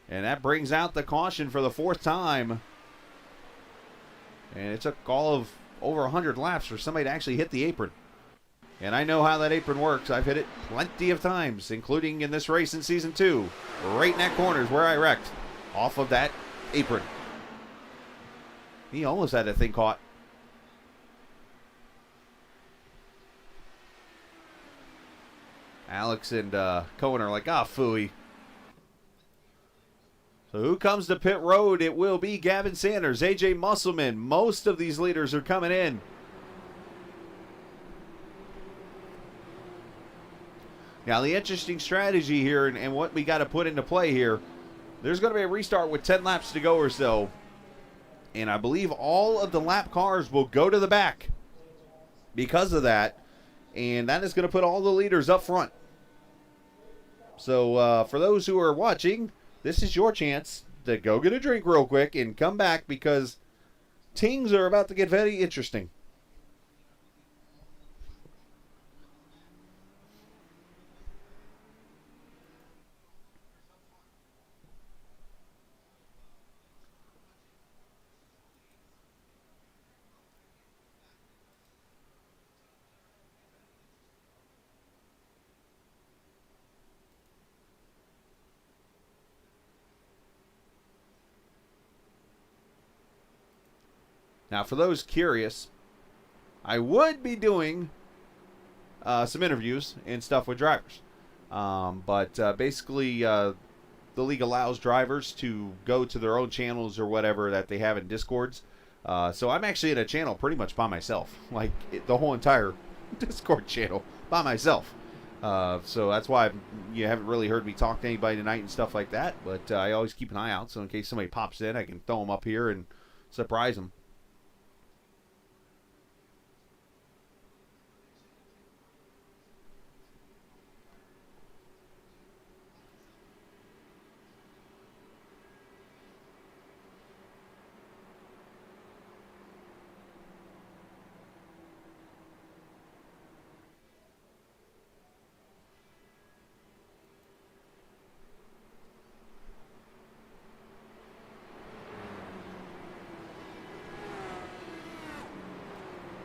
And that brings out the caution for the 4th time. And it took all of over 100 laps for somebody to actually hit the apron. And I know how that apron works. I've hit it plenty of times, including in this race in Season 2. Right in that corner is where I wrecked, off of that apron. He almost had that thing caught. Alex and Cohen are like, phooey. So who comes to pit road? It will be Gavin Sanders, AJ Musselman. Most of these leaders are coming in. Now, the interesting strategy here and what we got to put into play here, there's going to be a restart with 10 laps to go or so. And I believe all of the lap cars will go to the back because of that. And that is going to put all the leaders up front. So for those who are watching, this is your chance to go get a drink real quick and come back because things are about to get very interesting. Now, for those curious, I would be doing some interviews and stuff with drivers. But basically, the league allows drivers to go to their own channels or whatever that they have in Discords. So I'm actually in a channel pretty much by myself. Like, the whole entire Discord channel by myself. So that's why you haven't really heard me talk to anybody tonight and stuff like that. But I always keep an eye out, so in case somebody pops in, I can throw them up here and surprise them.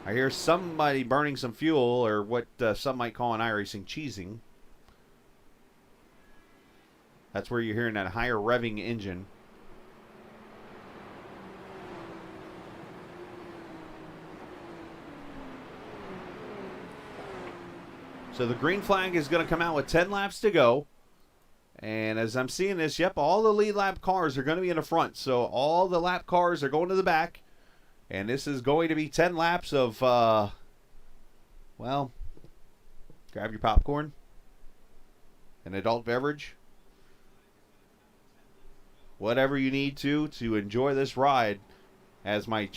I hear somebody burning some fuel, or what some might call in iRacing cheesing. That's where you're hearing that higher revving engine. So the green flag is going to come out with 10 laps to go. And as I'm seeing this, yep, all the lead lap cars are going to be in the front. So all the lap cars are going to the back. And this is going to be 10 laps of, well, grab your popcorn, an adult beverage, whatever you need to enjoy this ride, as my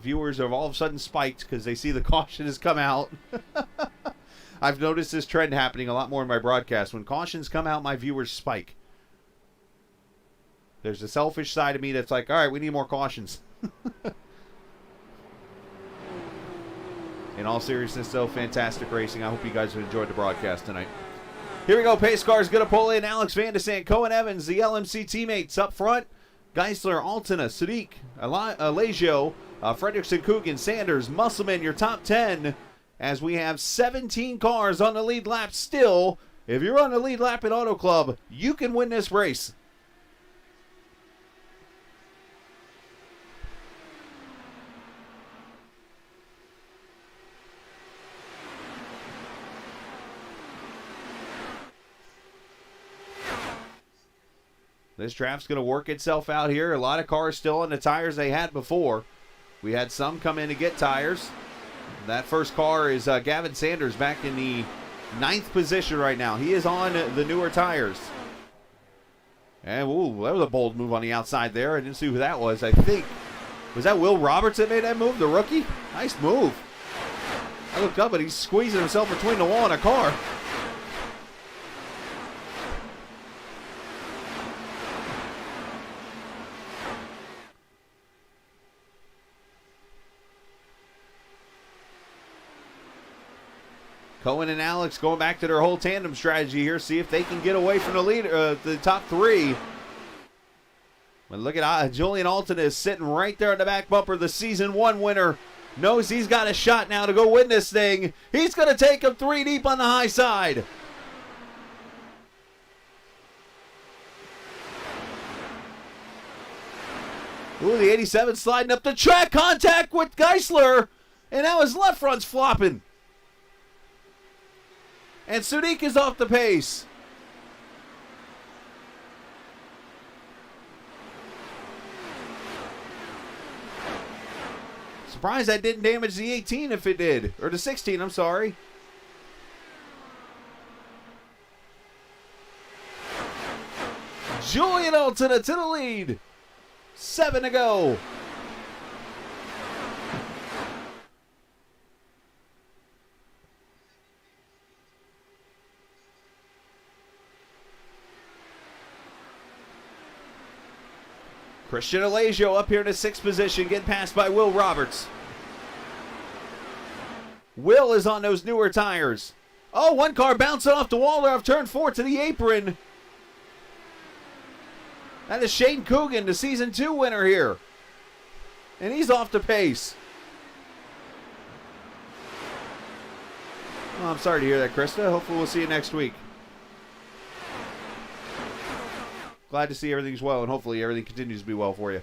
viewers have all of a sudden spiked because they see the caution has come out. I've noticed this trend happening a lot more in my broadcast. When cautions come out, my viewers spike. There's a selfish side of me that's like, all right, we need more cautions. In all seriousness, though, fantastic racing. I hope you guys have enjoyed the broadcast tonight. Here we go. Pace car is going to pull in. Alex Van de Sant, Cohen Evans, the LMC teammates up front. Geisler, Altena, Sadiq, Alagio, Fredrickson, Coogan, Sanders, Musselman, your top 10. As we have 17 cars on the lead lap still. If you're on the lead lap at Auto Club, you can win this race. This draft's going to work itself out here. A lot of cars still on the tires they had before. We had some come in to get tires. That first car is Gavin Sanders back in the 9th position right now. He is on the newer tires. And, ooh, that was a bold move on the outside there. I didn't see who that was. I think, was that Will Roberts that made that move, the rookie? Nice move. I looked up and he's squeezing himself between the wall and a car. Cohen and Alex going back to their whole tandem strategy here. See if they can get away from the leader, the top three. But look at Julian Alton is sitting right there at the back bumper. The season 1 winner knows he's got a shot now to go win this thing. He's going to take him 3 deep on the high side. Ooh, the 87 sliding up the track. Contact with Geisler. And now his left front's flopping. And Sudik is off the pace. Surprised that didn't damage the 18 if it did. Or the 16, I'm sorry. Julian Alton to the lead. 7 to go. Christian Alesio up here in the 6th position, getting passed by Will Roberts. Will is on those newer tires. Oh, one car bouncing off the wall there off turn 4 to the apron. That is Shane Coogan, the season 2 winner here. And he's off the pace. Well, I'm sorry to hear that, Krista. Hopefully we'll see you next week. Glad to see everything's well, and hopefully everything continues to be well for you.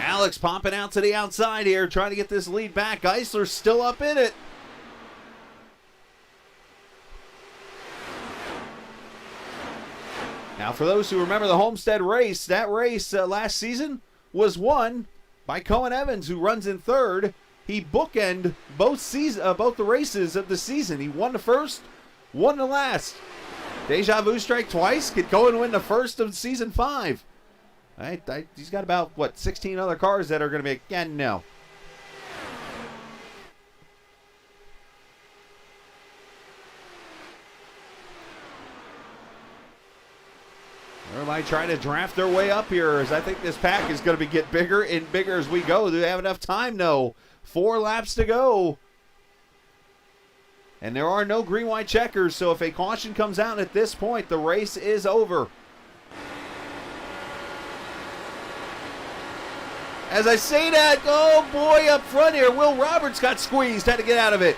Alex popping out to the outside here, trying to get this lead back. Geisler's still up in it. Now, for those who remember the Homestead race, that race last season was won by Cohen Evans, who runs in 3rd. He bookended both the races of the season. He won the first, won the last. Deja vu strike twice. Could Cohen win the first of season 5? He's got about, 16 other cars that are going to be, again, no. Everybody trying to draft their way up here, as I think this pack is going to get bigger and bigger as we go. Do they have enough time? No. 4 laps to go. And there are no green-white checkers, so if a caution comes out at this point, the race is over. As I say that, oh boy, up front here, Will Roberts got squeezed, had to get out of it.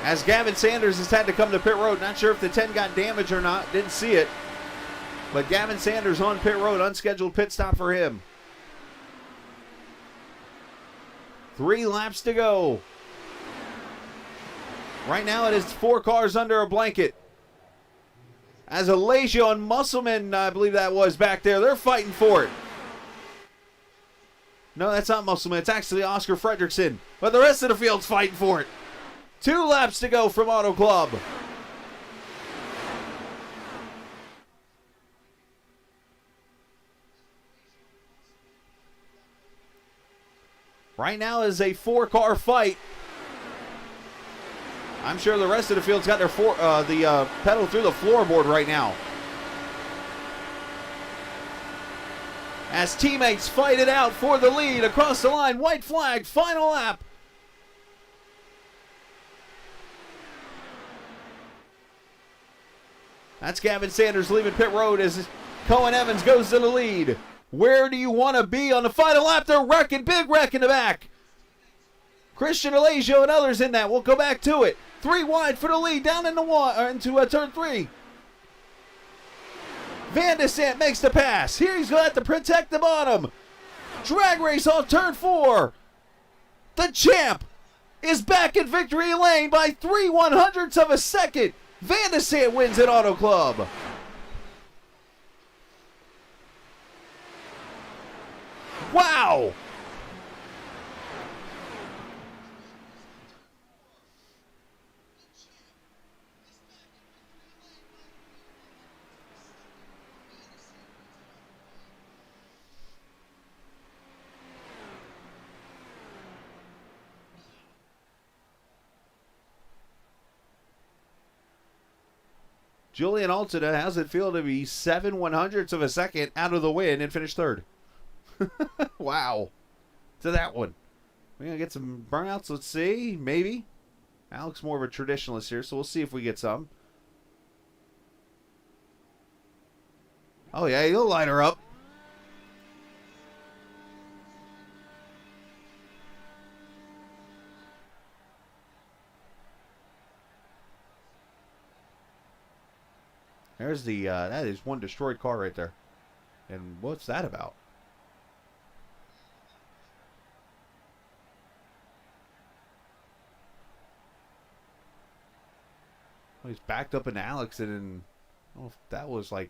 As Gavin Sanders has had to come to pit road. Not sure if the 10 got damaged or not. Didn't see it. But Gavin Sanders on pit road. Unscheduled pit stop for him. 3 laps to go. Right now it is 4 cars under a blanket. As Alesio and Musselman, I believe that was back there. They're fighting for it. No, that's not Musselman. It's actually Oscar Fredrickson. But the rest of the field's fighting for it. 2 laps to go from Auto Club. Right now is a 4-car fight. I'm sure the rest of the field's got their pedal through the floorboard right now. As teammates fight it out for the lead across the line. White flag, final lap. That's Gavin Sanders leaving pit road as Cohen Evans goes to the lead. Where do you want to be on the final lap? They're wrecking, big wreck in the back. Christian Alesio and others in that. We'll go back to it. 3 wide for the lead, down into turn 3. Van de Sant makes the pass. Here he's going to have to protect the bottom. Drag race off turn 4. The champ is back in victory lane by 3/100ths of a second. Van de Sant wins at Auto Club. Wow! Julian Altada, how's it feel to be 7/100ths of a second out of the win and finish third? Wow. To that one. We're going to get some burnouts. Let's see. Maybe. Alex more of a traditionalist here, so we'll see if we get some. Oh, yeah, he'll light her up. There's the, that is one destroyed car right there. And what's that about? Well, he's backed up into Alex, and then, I don't know if that was like,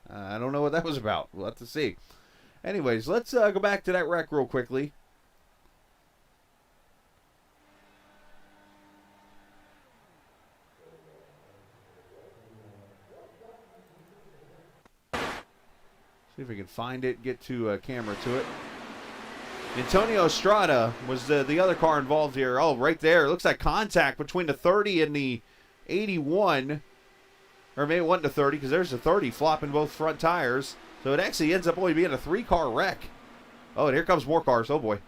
I don't know what that was about. We'll have to see. Anyways, let's go back to that wreck real quickly. See if we can find it, get to a camera to it. Antonio Estrada was the other car involved here. Oh, right there. It looks like contact between the 30 and the 81. Or maybe it wasn't a 30 because there's a 30 flopping both front tires. So it actually ends up only being a 3-car wreck. Oh, and here comes more cars. Oh, boy.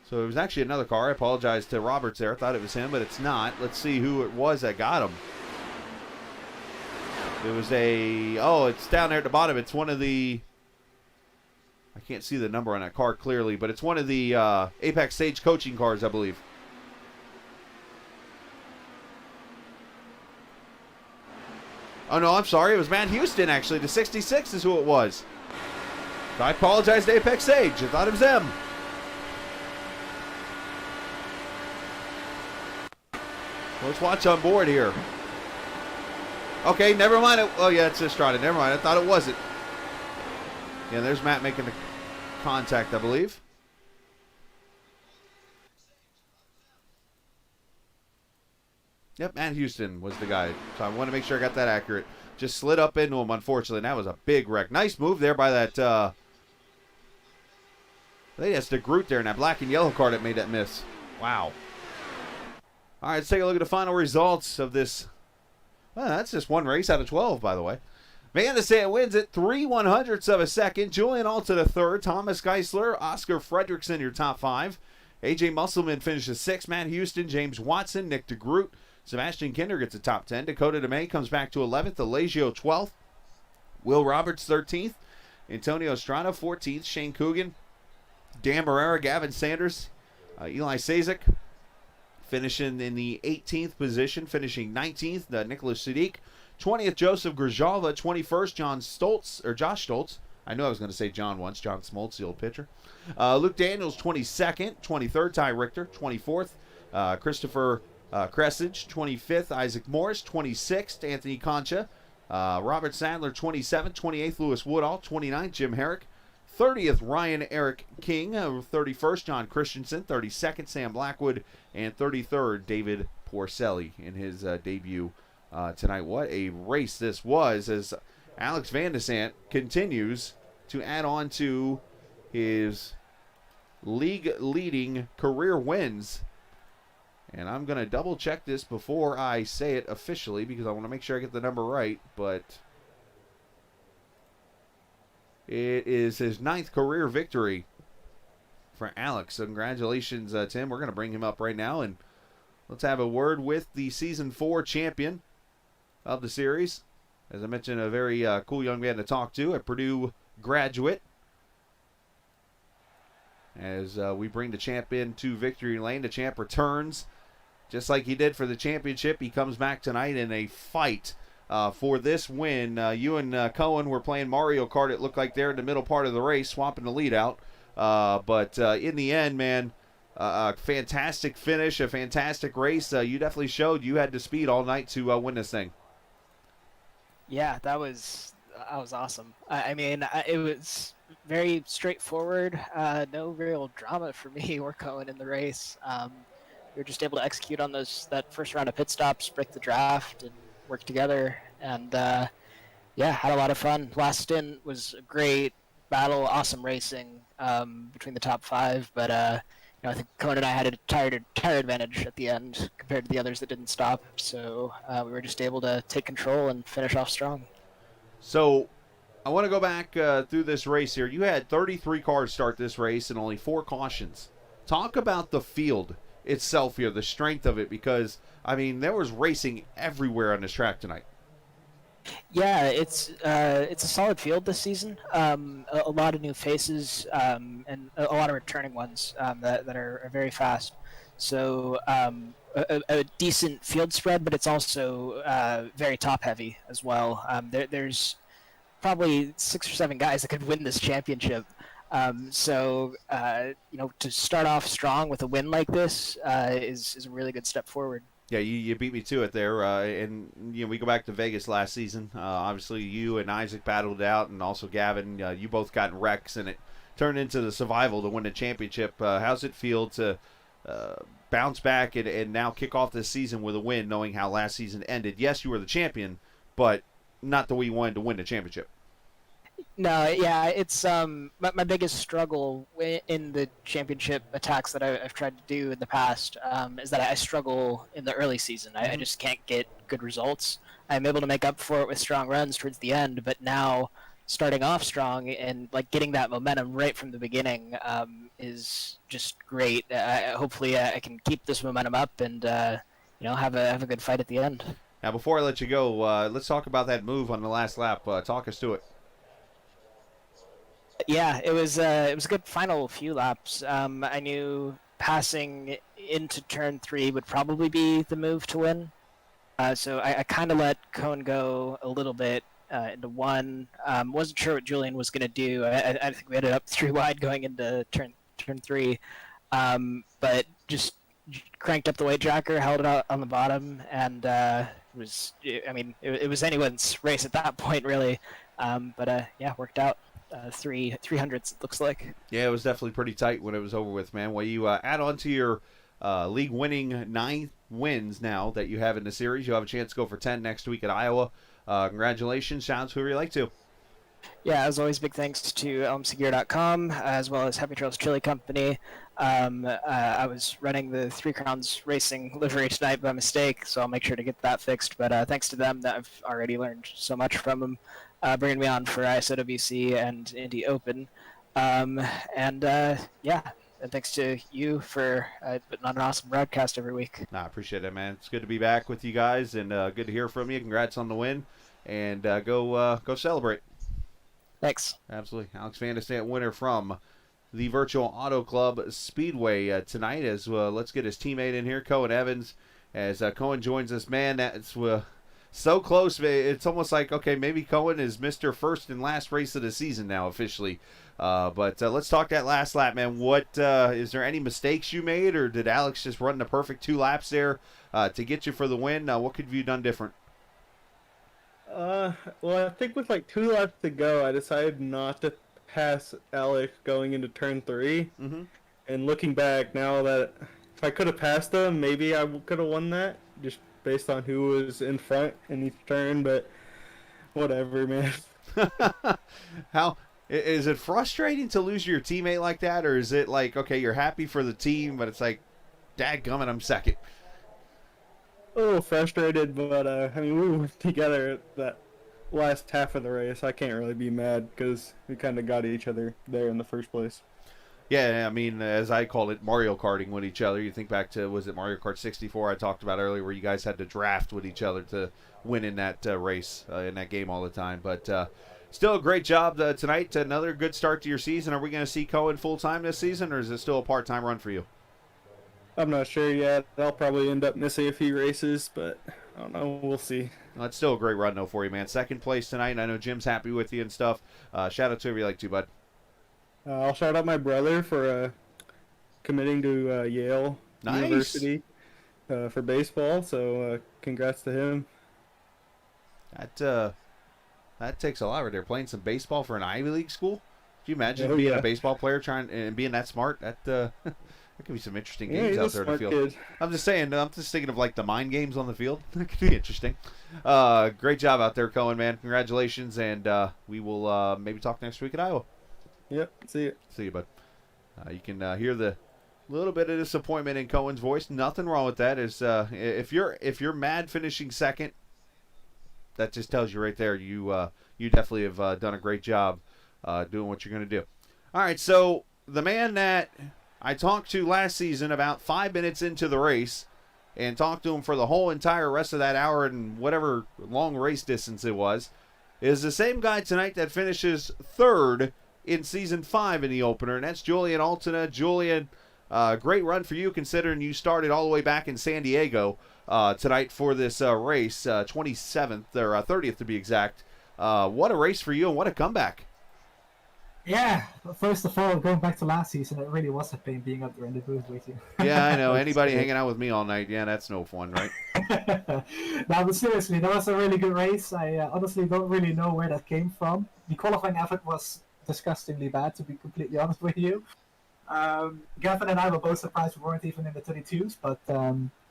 So it was actually another car. I apologize to Roberts there. I thought it was him, but it's not. Let's see who it was that got him. It was a, oh, it's down there at the bottom. It's one of the, I can't see the number on that car clearly, but it's one of the Apex Stage coaching cars, I believe. Oh, no, I'm sorry. It was Matt Houston, actually. The 66 is who it was. So I apologize to Apex Sage. I thought it was them. Let's watch on board here. Okay, never mind. Oh, yeah, it's Estrada. Never mind. I thought it wasn't. Yeah, there's Matt making the contact, I believe. Yep, Matt Houston was the guy. So I want to make sure I got that accurate. Just slid up into him, unfortunately. And that was a big wreck. Nice move there by that. I think that's the Groot there in that black and yellow car that made that miss. Wow. All right, let's take a look at the final results of this. Well, that's just one race out of 12, by the way. Van de Sant wins it 3/100ths of a second. Julian Alta third. Thomas Geisler, Oscar Fredrickson, your top 5. AJ Musselman finishes 6th. Matt Houston, James Watson, Nick DeGroot. Sebastian Kinder gets a top 10. Dakota DeMay comes back to 11th. Alessio 12th. Will Roberts 13th. Antonio Estrada 14th. Shane Coogan. Dan Barrera, Gavin Sanders. Eli Sazik finishing in the 18th position, finishing 19th. Nicholas Sadiq. 20th, Joseph Grijalva. 21st, Josh Stoltz. I knew I was going to say John once. John Smoltz, the old pitcher. Luke Daniels, 22nd. 23rd, Ty Richter. 24th, Christopher Cressage. 25th, Isaac Morris. 26th, Anthony Concha. Robert Sadler, 27th. 28th, Lewis Woodall. 29th, Jim Herrick. 30th, Ryan Eric King. 31st, John Christensen. 32nd, Sam Blackwood. And 33rd, David Porcelli in his debut tonight. What a race this was as Alex Van de Sant continues to add on to his league-leading career wins. And I'm going to double-check this before I say it officially because I want to make sure I get the number right. But it is his 9th career victory for Alex. So congratulations, Tim. We're going to bring him up right now, and let's have a word with the Season 4 champion of the series. As I mentioned, a very cool young man to talk to, a Purdue graduate. As we bring the champ into victory lane, the champ returns just like he did for the championship. He comes back tonight in a fight for this win. You and Cohen were playing Mario Kart, it looked like there in the middle part of the race, swapping the lead out. But in the end, man, a fantastic finish, a fantastic race. You definitely showed you had the speed all night to win this thing. Yeah, that was awesome. I mean, it was very straightforward. No real drama for me or Cohen in the race. We were just able to execute on that first round of pit stops, break the draft, and work together. And yeah, had a lot of fun. Last stint was a great battle, awesome racing between the top 5. But I think Cohen and I had a tire advantage at the end compared to the others that didn't stop. So we were just able to take control and finish off strong. So I want to go back through this race here. You had 33 cars start this race and only 4 cautions. Talk about the field itself here, the strength of it, because, I mean, there was racing everywhere on this track tonight. Yeah, it's a solid field this season. A lot of new faces and a lot of returning ones that are very fast. So a decent field spread, but it's also very top heavy as well. There's probably 6 or 7 guys that could win this championship. So to start off strong with a win like this is a really good step forward. Yeah, you beat me to it there, and we go back to Vegas last season. Obviously, you and Isaac battled it out, and also Gavin. You both got in wrecks, and it turned into the survival to win the championship. How's it feel to bounce back and now kick off this season with a win, knowing how last season ended? Yes, you were the champion, but not the way you wanted to win the championship. No, yeah, it's my biggest struggle in the championship attacks that I've tried to do in the past is that I struggle in the early season. I just can't get good results. I'm able to make up for it with strong runs towards the end, but now starting off strong and like getting that momentum right from the beginning is just great. Hopefully, I can keep this momentum up and have a good fight at the end. Now, before I let you go, let's talk about that move on the last lap. Talk us to it. Yeah, it was a good final few laps. I knew passing into turn 3 would probably be the move to win. So I kind of let Cohen go a little bit into 1. Wasn't sure what Julian was going to do. I think we ended up 3 wide going into turn 3. But just cranked up the weight jacker, held it out on the bottom, and it was anyone's race at that point, really. But worked out. 300s, it looks like. Yeah, it was definitely pretty tight when it was over with, man. Well, you add on to your league-winning 9 wins now that you have in the series. You'll have a chance to go for 10 next week at Iowa. Congratulations. Shout out to whoever you like to. Yeah, as always, big thanks to elmsegear.com as well as Happy Trails Chili Company. I was running the 3 Crowns Racing livery tonight by mistake, so I'll make sure to get that fixed. But thanks to them, that I've already learned so much from them, bringing me on for ISOWC and Indy Open. And thanks to you for putting on an awesome broadcast every week. I appreciate it, man. It's good to be back with you guys, and good to hear from you. Congrats on the win, and go celebrate. Thanks. Absolutely. Alex Van de Stant, winner from the Virtual Auto Club Speedway tonight. As let's get his teammate in here, Cohen Evans, as Cohen joins us. Man, that's so close. It's almost like, okay, maybe Cohen is Mr. First and last race of the season now officially. But let's talk that last lap, man. What is there any mistakes you made, or did Alex just run the perfect 2 laps there to get you for the win? What could you have done different? Well, I think with like 2 laps to go, I decided not to pass Alex going into turn 3. Mm-hmm. And looking back now, that if I could have passed him, maybe I could have won that, just based on who was in front in each turn. But whatever, man. How is it frustrating to lose your teammate like that, or is it like, okay, you're happy for the team, but it's like, dadgummit, I'm second? A little frustrated, but we were together at that last half of the race. I can't really be mad because we kind of got each other there in the first place. Yeah, I mean, as I call it, Mario Karting with each other. You think back to, was it Mario Kart 64 I talked about earlier, where you guys had to draft with each other to win in that race, in that game all the time. But still a great job tonight. Another good start to your season. Are we going to see Cohen full-time this season, or is it still a part-time run for you? I'm not sure yet. I'll probably end up missing a few races, but I don't know. We'll see. Well, that's still a great run, though, for you, man. Second place tonight, and I know Jim's happy with you and stuff. Shout out to whoever you like to, bud. I'll shout out my brother for committing to Yale University for baseball, so congrats to him. That takes a lot right there. Playing some baseball for an Ivy League school? Can you imagine being a baseball player and being that smart? That could be some interesting games out there to field. Kid. I'm just saying. I'm just thinking of like the mind games on the field. That could be interesting. Great job out there, Cohen, man. Congratulations, and we will maybe talk next week at Iowa. Yep. See you. See you, bud. You can hear the little bit of disappointment in Cohen's voice. Nothing wrong with that. Is if you're mad finishing second, that just tells you right there you definitely have done a great job doing what you're going to do. All right, so the man that I talked to last season about 5 minutes into the race, and talked to him for the whole entire rest of that hour and whatever long race distance it was, is the same guy tonight that finishes third in Season 5 in the opener, and that's Julian Altina. Julian, great run for you considering you started all the way back in San Diego tonight for this race, 27th, or 30th to be exact. What a race for you and what a comeback. Yeah, first of all, going back to last season, it really was a pain being up there in the booth with you. Yeah, I know. Anybody hanging out with me all night, yeah, that's no fun, right? No, but seriously, that was a really good race. I honestly don't really know where that came from. The qualifying effort was disgustingly bad, to be completely honest with you. Gavin and I were both surprised we weren't even in the 32s, but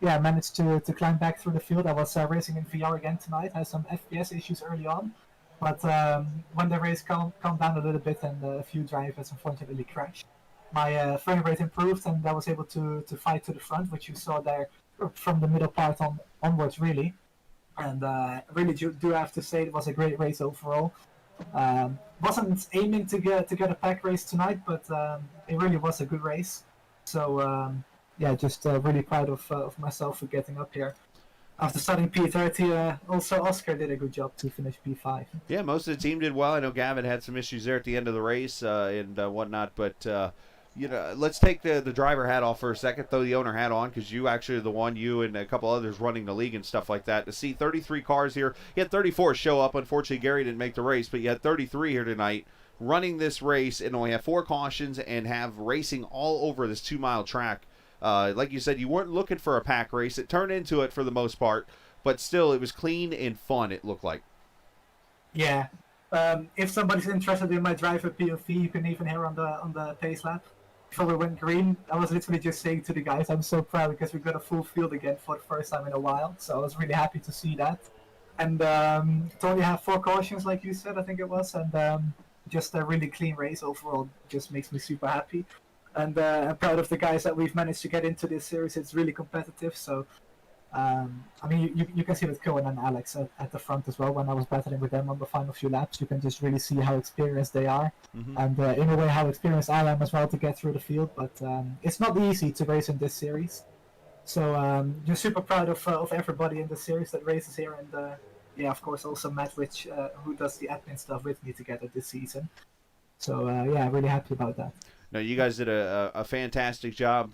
yeah, I managed to climb back through the field. I was racing in VR again tonight, had some FPS issues early on. But when the race calmed down a little bit and a few drivers unfortunately crashed, my frame rate improved and I was able to fight to the front, which you saw there from the middle part onwards, really. And really do have to say it was a great race overall. Wasn't aiming to get a pack race tonight, but it really was a good race. So yeah, just really proud of myself for getting up here. After starting P30, also Oscar did a good job to finish P5. Yeah, most of the team did well. I know Gavin had some issues there at the end of the race and whatnot, but you know, let's take the driver hat off for a second, throw the owner hat on, because you actually are the one, you and a couple others running the league and stuff like that. To see 33 cars here, you had 34 show up. Unfortunately, Gary didn't make the race, but you had 33 here tonight running this race and only have 4 cautions and have racing all over this 2-mile track. Like you said, you weren't looking for a pack race. It turned into it for the most part, but still, it was clean and fun, it looked like. Yeah. If somebody's interested in my driver POV, you can even hear on the pace lap. Before we went green, I was literally just saying to the guys, I'm so proud because we got a full field again for the first time in a while. So I was really happy to see that. And to only have 4 cautions, like you said, I think it was, and just a really clean race overall just makes me super happy. And I'm proud of the guys that we've managed to get into this series. It's really competitive. So, I mean, you can see with Cohen and Alex at the front as well. When I was battling with them on the final few laps, you can just really see how experienced they are. Mm-hmm. And in a way, how experienced I am as well to get through the field. But it's not easy to race in this series. So, just super proud of everybody in the series that races here. And yeah, of course, also Matt Rich, who does the admin stuff with me together this season. So, yeah, really happy about that. No, you guys did a fantastic job,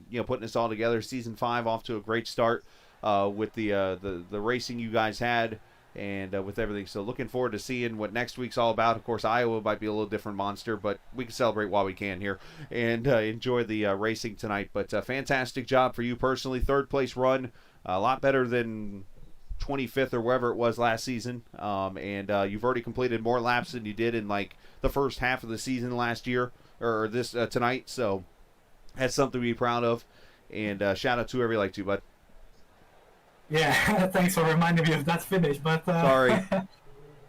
you know, putting this all together. Season 5 off to a great start with the racing you guys had and with everything. So looking forward to seeing what next week's all about. Of course, Iowa might be a little different monster, but we can celebrate while we can here and enjoy the racing tonight. But fantastic job for you personally. 3rd place run, a lot better than 25th or wherever it was last season. And you've already completed more laps than you did in like the first half of the season last year. Or this tonight, so that's something to be proud of, and shout out to whoever you like to, bud. Yeah, thanks for reminding me of that finish, but Sorry.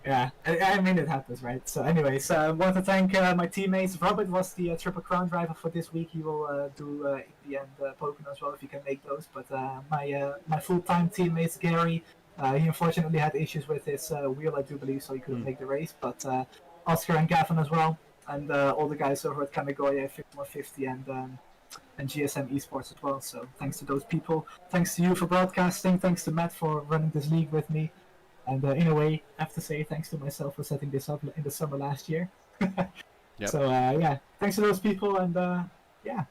Yeah, I mean it happens, right? So anyways, I want to thank my teammates. Robert was the Triple Crown driver for this week. He will do Indy and Pocono as well if he can make those, but my full-time teammates, Gary, he unfortunately had issues with his wheel, I do believe, so he couldn't make the race, but Oscar and Gavin as well. And all the guys over at Kamigoya, 5150, and GSM eSports as well. So thanks to those people. Thanks to you for broadcasting. Thanks to Matt for running this league with me. And in a way, I have to say thanks to myself for setting this up in the summer last year. Yep. So yeah, thanks to those people. And yeah.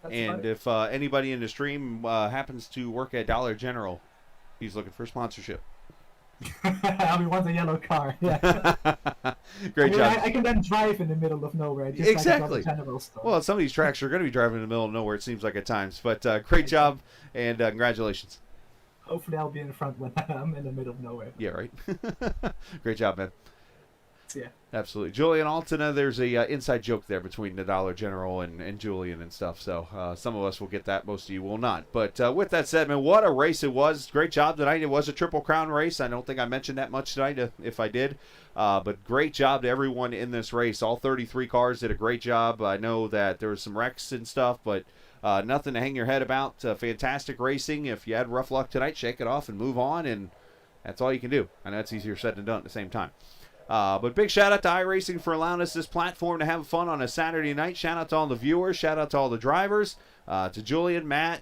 And if anybody in the stream happens to work at Dollar General, he's looking for sponsorship. We want a yellow car. Yeah. Great job. I can then drive in the middle of nowhere. Just Exactly. Like a general store. Well, some of these tracks are going to be driving in the middle of nowhere, it seems like at times. But great job, and congratulations. Hopefully I'll be in the front when I'm in the middle of nowhere. Yeah, right. Great job, man. Yeah. Absolutely. Julian Altina, there's a inside joke there between the Dollar General and Julian and stuff, so some of us will get that, most of you will not. But with that said, man, what a race it was. Great job tonight. It was a Triple Crown race. I don't think I mentioned that much tonight, if I did. But great job to everyone in this race. All 33 cars did a great job. I know that there was some wrecks and stuff, but nothing to hang your head about. Fantastic racing. If you had rough luck tonight, shake it off and move on, and that's all you can do. I know it's easier said than done at the same time. But big shout out to iRacing for allowing us this platform to have fun on a Saturday night. Shout out to all the viewers. Shout out to all the drivers. To Julian, Matt,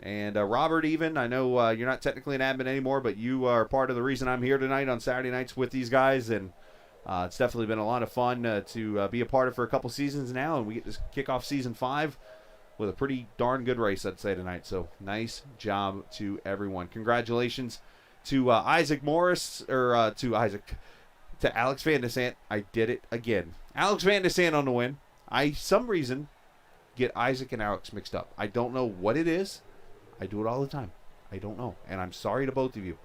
and Robert even. I know you're not technically an admin anymore, but you are part of the reason I'm here tonight on Saturday nights with these guys. And it's definitely been a lot of fun to be a part of for a couple seasons now. And we get to kick off Season 5 with a pretty darn good race, I'd say, tonight. So nice job to everyone. Congratulations to Isaac Morris, or to Alex Van de Sant. I did it again. Alex Van de Sant on the win. Some reason, get Isaac and Alex mixed up. I don't know what it is. I do it all the time. I don't know. And I'm sorry to both of you.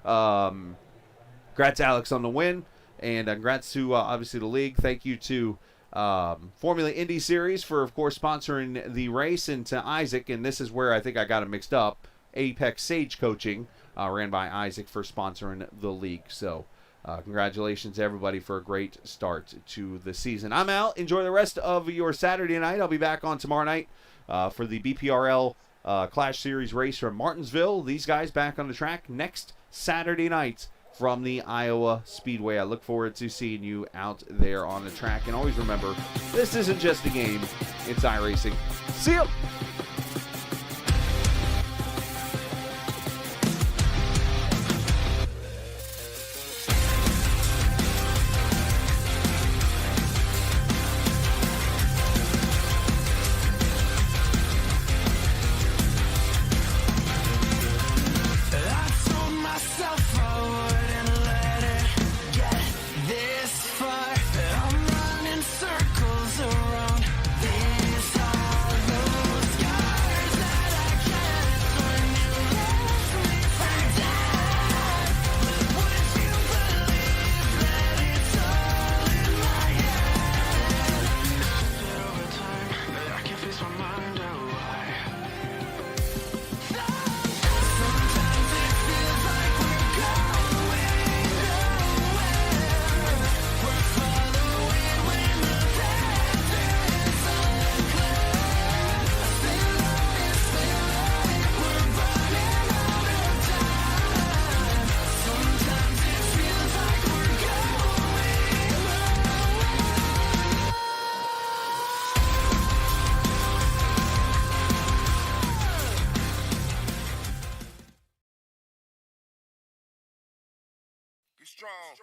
Congrats, Alex, on the win. And congrats to, obviously, the league. Thank you to Formula Indy Series for, of course, sponsoring the race. And to Isaac, and this is where I think I got it mixed up, Apex Sage Coaching, ran by Isaac, for sponsoring the league. So, congratulations to everybody for a great start to the season. I'm out. Enjoy the rest of your Saturday night. I'll be back on tomorrow night for the BPRL Clash Series race from Martinsville. These guys back on the track next Saturday night from the Iowa Speedway. I look forward to seeing you out there on the track. And always remember, this isn't just a game. It's iRacing. See you! Strong.